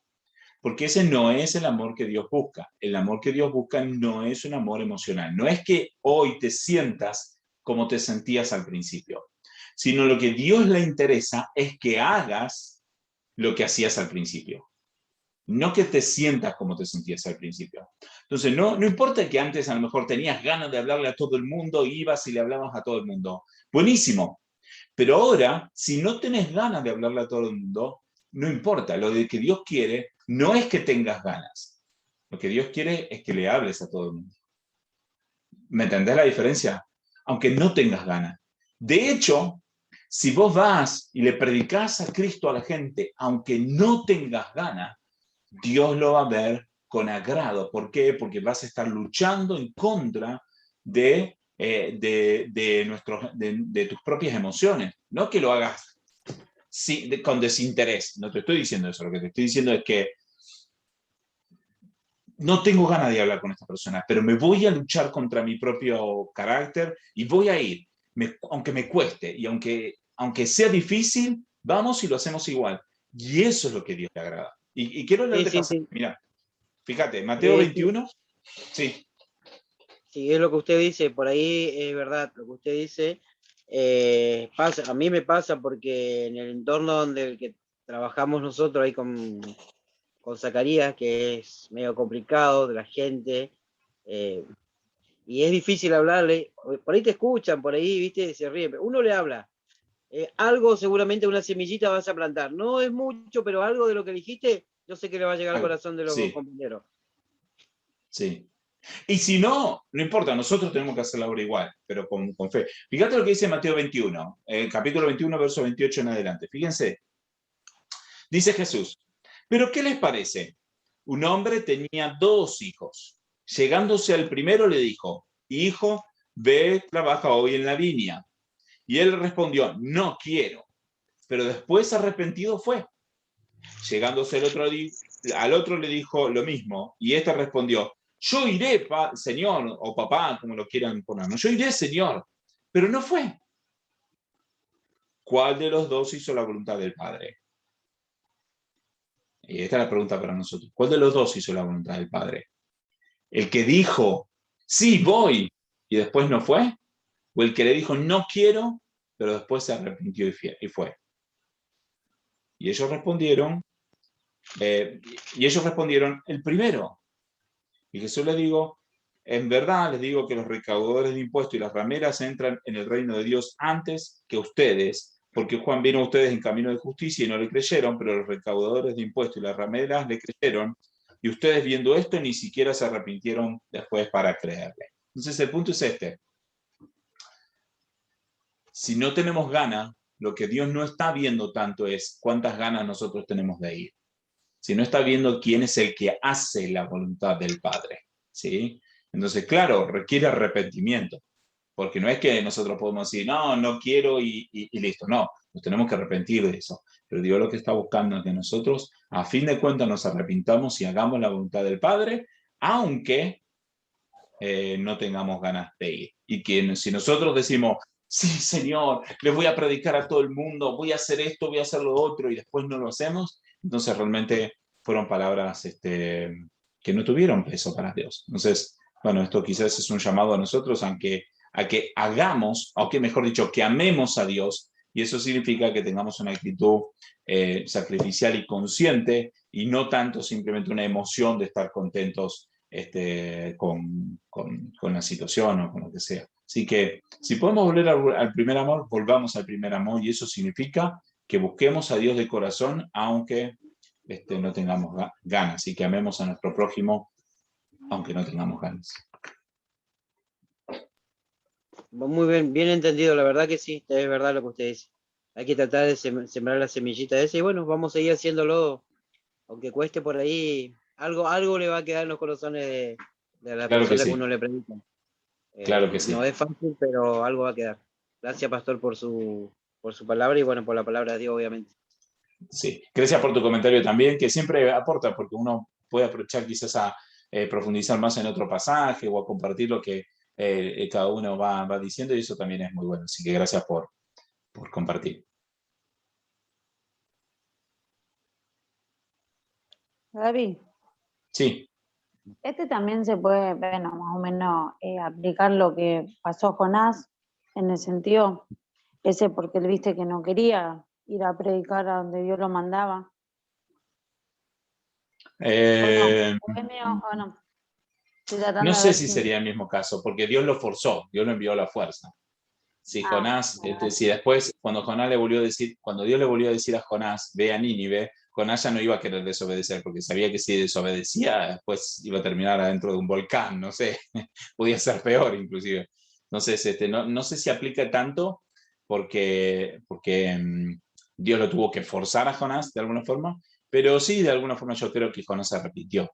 porque ese no es el amor que Dios busca. El amor que Dios busca no es un amor emocional. No es que hoy te sientas como te sentías al principio, sino lo que Dios le interesa es que hagas lo que hacías al principio. No que te sientas como te sentías al principio. Entonces, no importa que antes a lo mejor tenías ganas de hablarle a todo el mundo, ibas y le hablabas a todo el mundo. Buenísimo. Pero ahora, si no tenés ganas de hablarle a todo el mundo, no importa. Lo de que Dios quiere no es que tengas ganas. Lo que Dios quiere es que le hables a todo el mundo. ¿Me entendés la diferencia? Aunque no tengas ganas. De hecho, si vos vas y le predicás a Cristo a la gente, aunque no tengas ganas, Dios lo va a ver con agrado. ¿Por qué? Porque vas a estar luchando en contra de tus propias emociones. No que lo hagas con desinterés. No te estoy diciendo eso. Lo que te estoy diciendo es que no tengo ganas de hablar con esta persona, pero me voy a luchar contra mi propio carácter y voy a ir, aunque me cueste y aunque sea difícil, vamos y lo hacemos igual. Y eso es lo que Dios le agrada. Y quiero Sí, leerte sí, pasaje. sí. Mira, fíjate, Mateo Sí, 21, sí, sí, es lo que usted dice, por ahí es verdad, lo que usted dice pasa, a mí me pasa porque en el entorno donde el que trabajamos nosotros ahí con Zacarías, que es medio complicado de la gente, y es difícil hablarle, por ahí te escuchan, por ahí, viste, se ríen, pero uno le habla, algo seguramente una semillita vas a plantar, no es mucho, pero algo de lo que dijiste, yo sé que le va a llegar al corazón de los sí, compañeros. sí. Y si no, no importa, nosotros tenemos que hacer la obra igual, pero con fe. Fíjate lo que dice Mateo 21, capítulo 21, verso 28 en adelante. Fíjense, dice Jesús, ¿pero qué les parece? Un hombre tenía 2 hijos. Llegándose al primero le dijo, hijo, ve, trabaja hoy en la viña. Y él respondió, no quiero. Pero después arrepentido fue. Llegándose al otro le dijo lo mismo. Y éste respondió, yo iré, señor, o papá, como lo quieran poner. Yo iré, señor. Pero no fue. ¿Cuál de los dos hizo la voluntad del Padre? Y esta es la pregunta para nosotros. ¿Cuál de los dos hizo la voluntad del Padre? ¿El que dijo, sí, voy, y después no fue? ¿O el que le dijo, no quiero, pero después se arrepintió y fue? Y ellos respondieron, el primero. Y Jesús les dijo, en verdad les digo que los recaudadores de impuestos y las rameras entran en el reino de Dios antes que ustedes, porque Juan vino a ustedes en camino de justicia y no le creyeron, pero los recaudadores de impuestos y las rameras le creyeron, y ustedes viendo esto ni siquiera se arrepintieron después para creerle. Entonces el punto es este. Si no tenemos ganas, lo que Dios no está viendo tanto es cuántas ganas nosotros tenemos de ir. Si no está viendo quién es el que hace la voluntad del Padre. ¿Sí? Entonces, claro, requiere arrepentimiento. Porque no es que nosotros podemos decir, no quiero y listo. No, nos tenemos que arrepentir de eso. Pero Dios lo que está buscando es que nosotros, a fin de cuentas, nos arrepintamos y hagamos la voluntad del Padre, aunque no tengamos ganas de ir. Y que si nosotros decimos, sí, Señor, les voy a predicar a todo el mundo, voy a hacer esto, voy a hacer lo otro, y después no lo hacemos, entonces realmente fueron palabras que no tuvieron peso para Dios. Entonces, bueno, esto quizás es un llamado a nosotros a que hagamos, o que mejor dicho, que amemos a Dios, y eso significa que tengamos una actitud sacrificial y consciente, y no tanto simplemente una emoción de estar contentos con la situación o con lo que sea. Así que si podemos volver al primer amor, volvamos al primer amor, y eso significa que busquemos a Dios de corazón, aunque no tengamos ganas, y que amemos a nuestro prójimo, aunque no tengamos ganas. Muy bien, bien entendido, la verdad que sí, es verdad lo que usted dice. Hay que tratar de sembrar la semillita esa y bueno, vamos a seguir haciéndolo, aunque cueste por ahí, algo le va a quedar en los corazones de la Claro que persona que sí, uno le predica. claro que No sí. es fácil, pero algo va a quedar. Gracias, pastor, por su palabra y bueno, por la palabra de Dios, obviamente. Sí. Gracias por tu comentario también, que siempre aporta, porque uno puede aprovechar quizás a profundizar más en otro pasaje o a compartir lo que cada uno va diciendo, y eso también es muy bueno. Así que gracias por compartir. Gaby, Sí. este también se puede, bueno, más o menos aplicar lo que pasó a Jonás en el sentido ese porque él viste que no quería ir a predicar a donde Dios lo mandaba. ¿O no? Eh, ¿O es mío o no? Estoy no tratando de sé ver si si... sería el mismo caso, porque Dios lo forzó, Dios lo envió a la fuerza. Si Ah, Jonás, bueno, si después, cuando Jonás le volvió a decir, cuando Dios le volvió a decir a Jonás, ve a Nínive, Jonás ya no iba a querer desobedecer, porque sabía que si desobedecía, después iba a terminar adentro de un volcán, no sé, podía ser peor inclusive. Entonces, no sé si aplica tanto, porque Dios lo tuvo que forzar a Jonás de alguna forma, pero sí, de alguna forma yo creo que Jonás se arrepintió.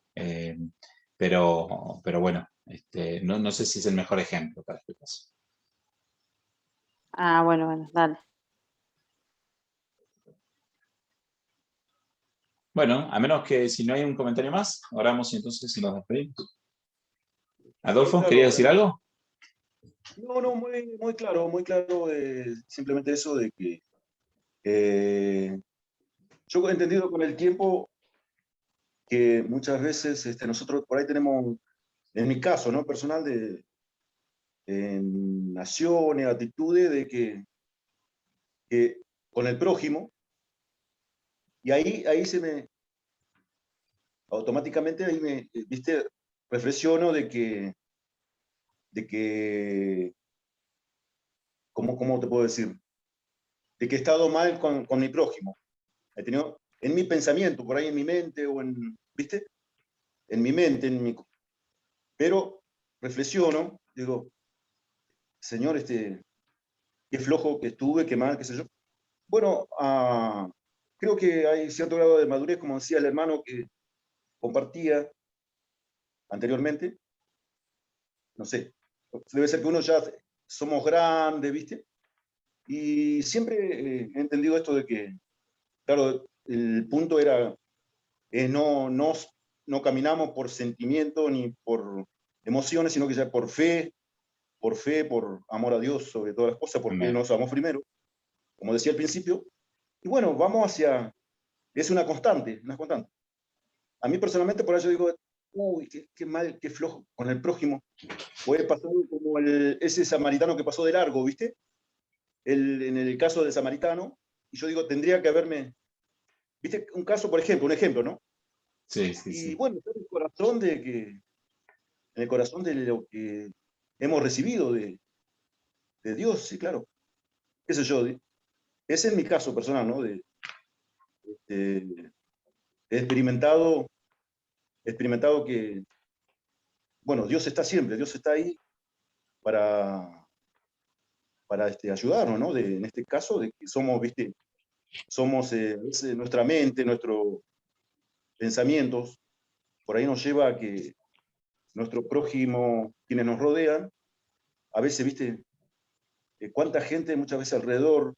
Pero bueno, no sé si es el mejor ejemplo para este caso. ah, bueno, dale. Bueno, a menos que si no hay un comentario más, oramos y entonces nos despedimos. Sí, Adolfo, ¿quería claro. decir algo? No, muy claro, simplemente eso de que yo he entendido con el tiempo que muchas veces nosotros por ahí tenemos, en mi caso, ¿no? Personal, naciones, actitudes de que con el prójimo, y ahí automáticamente ahí viste, reflexiono de que, ¿cómo te puedo decir? De que he estado mal con mi prójimo. He tenido en mi pensamiento, por ahí en mi mente, ¿viste? En mi mente, pero reflexiono, digo, Señor, qué flojo que estuve, qué mal, qué sé yo. Bueno, creo que hay cierto grado de madurez, como decía el hermano que compartía anteriormente, no sé, debe ser que uno ya somos grandes, ¿viste? Y siempre he entendido esto de que, claro, el punto era, no caminamos por sentimiento ni por emociones, sino que ya por amor a Dios sobre todas las cosas, porque Él Amén. nos amó primero, como decía al principio. Y bueno, es una constante, una constante. A mí personalmente, por eso digo, uy, qué mal, qué flojo con el prójimo. Puede pasar como ese samaritano que pasó de largo, ¿viste? En el caso del samaritano, y yo digo, tendría que haberme, ¿viste? Un ejemplo, ¿no? Sí, sí, Y sí. bueno, está en el corazón de lo que hemos recibido de Dios, sí, claro. Qué sé yo, ese es mi caso personal, ¿no? De- he experimentado que, bueno, Dios está ahí para, para ayudarnos, ¿no? En este caso, de que somos, ¿viste? Somos nuestra mente, nuestros pensamientos, por ahí nos lleva a que nuestro prójimo, quienes nos rodean, a veces, ¿viste? Cuánta gente muchas veces alrededor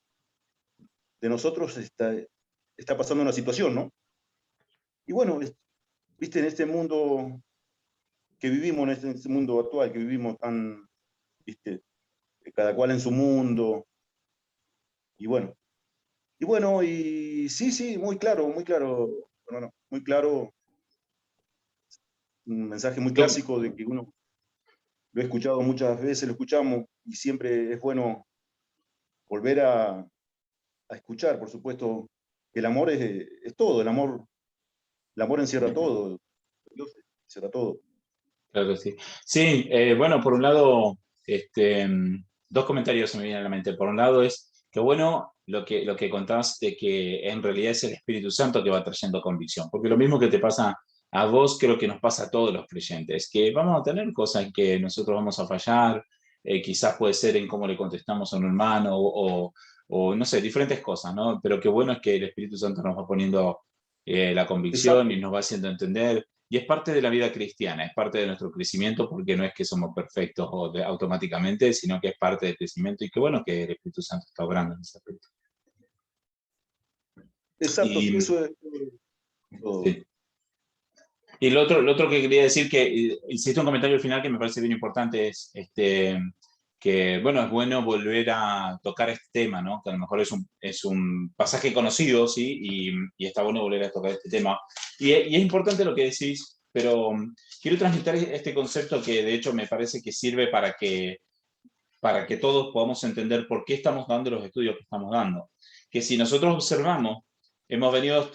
de nosotros está pasando una situación, ¿no? Y bueno, ¿viste? En este mundo que vivimos, en este mundo actual que vivimos tan, ¿viste? Cada cual en su mundo, y bueno, y sí, muy claro, hermano. muy claro, un mensaje muy clásico de que uno lo he escuchado muchas veces, lo escuchamos, y siempre es bueno volver a escuchar, por supuesto, que el amor es todo, el amor encierra todo, Dios encierra todo. Claro que sí. Sí, bueno, por un lado, dos comentarios se me vienen a la mente. Por un lado es que bueno lo que contabas de que en realidad es el Espíritu Santo que va trayendo convicción, porque lo mismo que te pasa a vos, creo que nos pasa a todos los creyentes, que vamos a tener cosas en que nosotros vamos a fallar, quizás puede ser en cómo le contestamos a un hermano o no sé, diferentes cosas, ¿no? Pero qué bueno es que el Espíritu Santo nos va poniendo la convicción Exacto, y nos va haciendo entender. Y es parte de la vida cristiana, es parte de nuestro crecimiento, porque no es que somos perfectos automáticamente, sino que es parte del crecimiento y qué bueno que el Espíritu Santo está obrando en ese aspecto. exacto, Y, eso es todo. sí. Y lo otro que quería decir, que hiciste un comentario al final que me parece bien importante, es que, bueno, es bueno volver a tocar este tema, ¿no? Que a lo mejor es un pasaje conocido, ¿sí? Y está bueno volver a tocar este tema. Y es importante lo que decís, pero quiero transmitir este concepto que de hecho me parece que sirve para que todos podamos entender por qué estamos dando los estudios que estamos dando. Que si nosotros observamos, hemos venido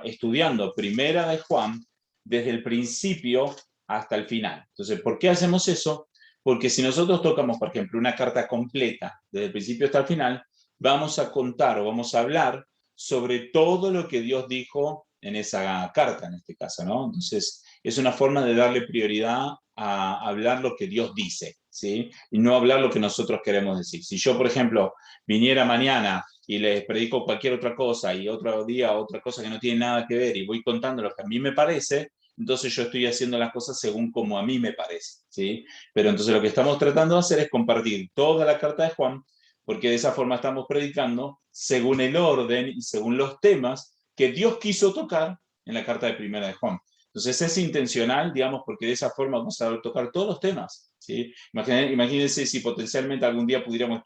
estudiando Primera de Juan desde el principio hasta el final. Entonces, ¿por qué hacemos eso? Porque si nosotros tocamos, por ejemplo, una carta completa desde el principio hasta el final, vamos a contar o vamos a hablar sobre todo lo que Dios dijo en esa carta, en este caso, ¿no? Entonces, es una forma de darle prioridad a hablar lo que Dios dice, ¿sí? Y no hablar lo que nosotros queremos decir. Si yo, por ejemplo, viniera mañana y les predico cualquier otra cosa y otro día otra cosa que no tiene nada que ver y voy contando lo que a mí me parece, entonces yo estoy haciendo las cosas según como a mí me parece, ¿sí? Pero entonces lo que estamos tratando de hacer es compartir toda la carta de Juan, porque de esa forma estamos predicando según el orden y según los temas que Dios quiso tocar en la carta de Primera de Juan. Entonces es intencional, digamos, porque de esa forma vamos a tocar todos los temas, ¿sí? Imagínense si potencialmente algún día pudiéramos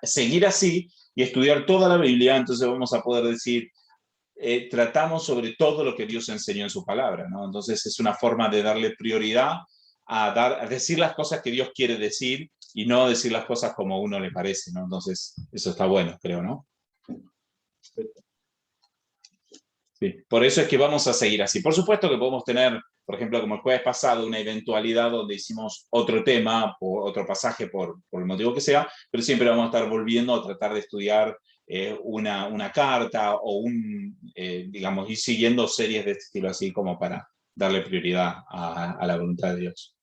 seguir así y estudiar toda la Biblia, entonces vamos a poder decir, tratamos sobre todo lo que Dios enseñó en su palabra, ¿no? Entonces es una forma de darle prioridad a decir las cosas que Dios quiere decir y no decir las cosas como a uno le parece, ¿no? Entonces eso está bueno, creo, ¿no? Sí. Por eso es que vamos a seguir así. Por supuesto que podemos tener, por ejemplo, como el jueves pasado, una eventualidad donde hicimos otro tema o otro pasaje por el motivo que sea, pero siempre vamos a estar volviendo a tratar de estudiar una carta o digamos, ir siguiendo series de este estilo así como para darle prioridad a la voluntad de Dios.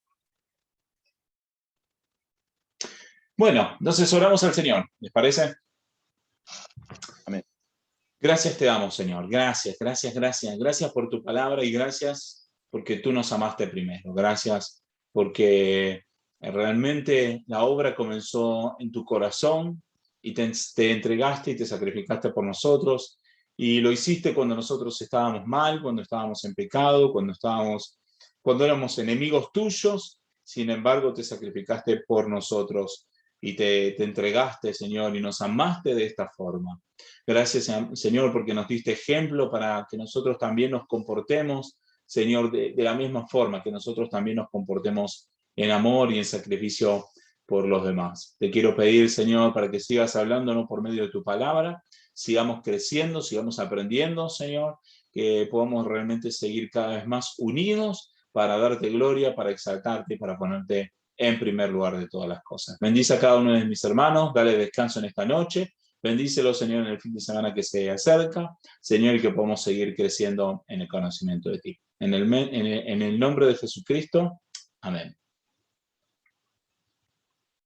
Bueno, entonces oramos al Señor, ¿les parece? Amén. Gracias te damos, Señor. Gracias, gracias, gracias. Gracias por tu palabra y gracias porque tú nos amaste primero. Gracias porque realmente la obra comenzó en tu corazón y te entregaste y te sacrificaste por nosotros. Y lo hiciste cuando nosotros estábamos mal, cuando estábamos en pecado, cuando éramos enemigos tuyos. Sin embargo, te sacrificaste por nosotros y te entregaste, Señor, y nos amaste de esta forma. Gracias, Señor, porque nos diste ejemplo para que nosotros también nos comportemos, Señor, de la misma forma, que nosotros también nos comportemos en amor y en sacrificio por los demás. Te quiero pedir, Señor, para que sigas hablándonos por medio de tu palabra, sigamos creciendo, sigamos aprendiendo, Señor, que podamos realmente seguir cada vez más unidos para darte gloria, para exaltarte y para ponerte en primer lugar de todas las cosas. Bendice a cada uno de mis hermanos, dale descanso en esta noche. Bendícelo, Señor, en el fin de semana que se acerca. Señor, y que podamos seguir creciendo en el conocimiento de ti. En el nombre de Jesucristo. Amén.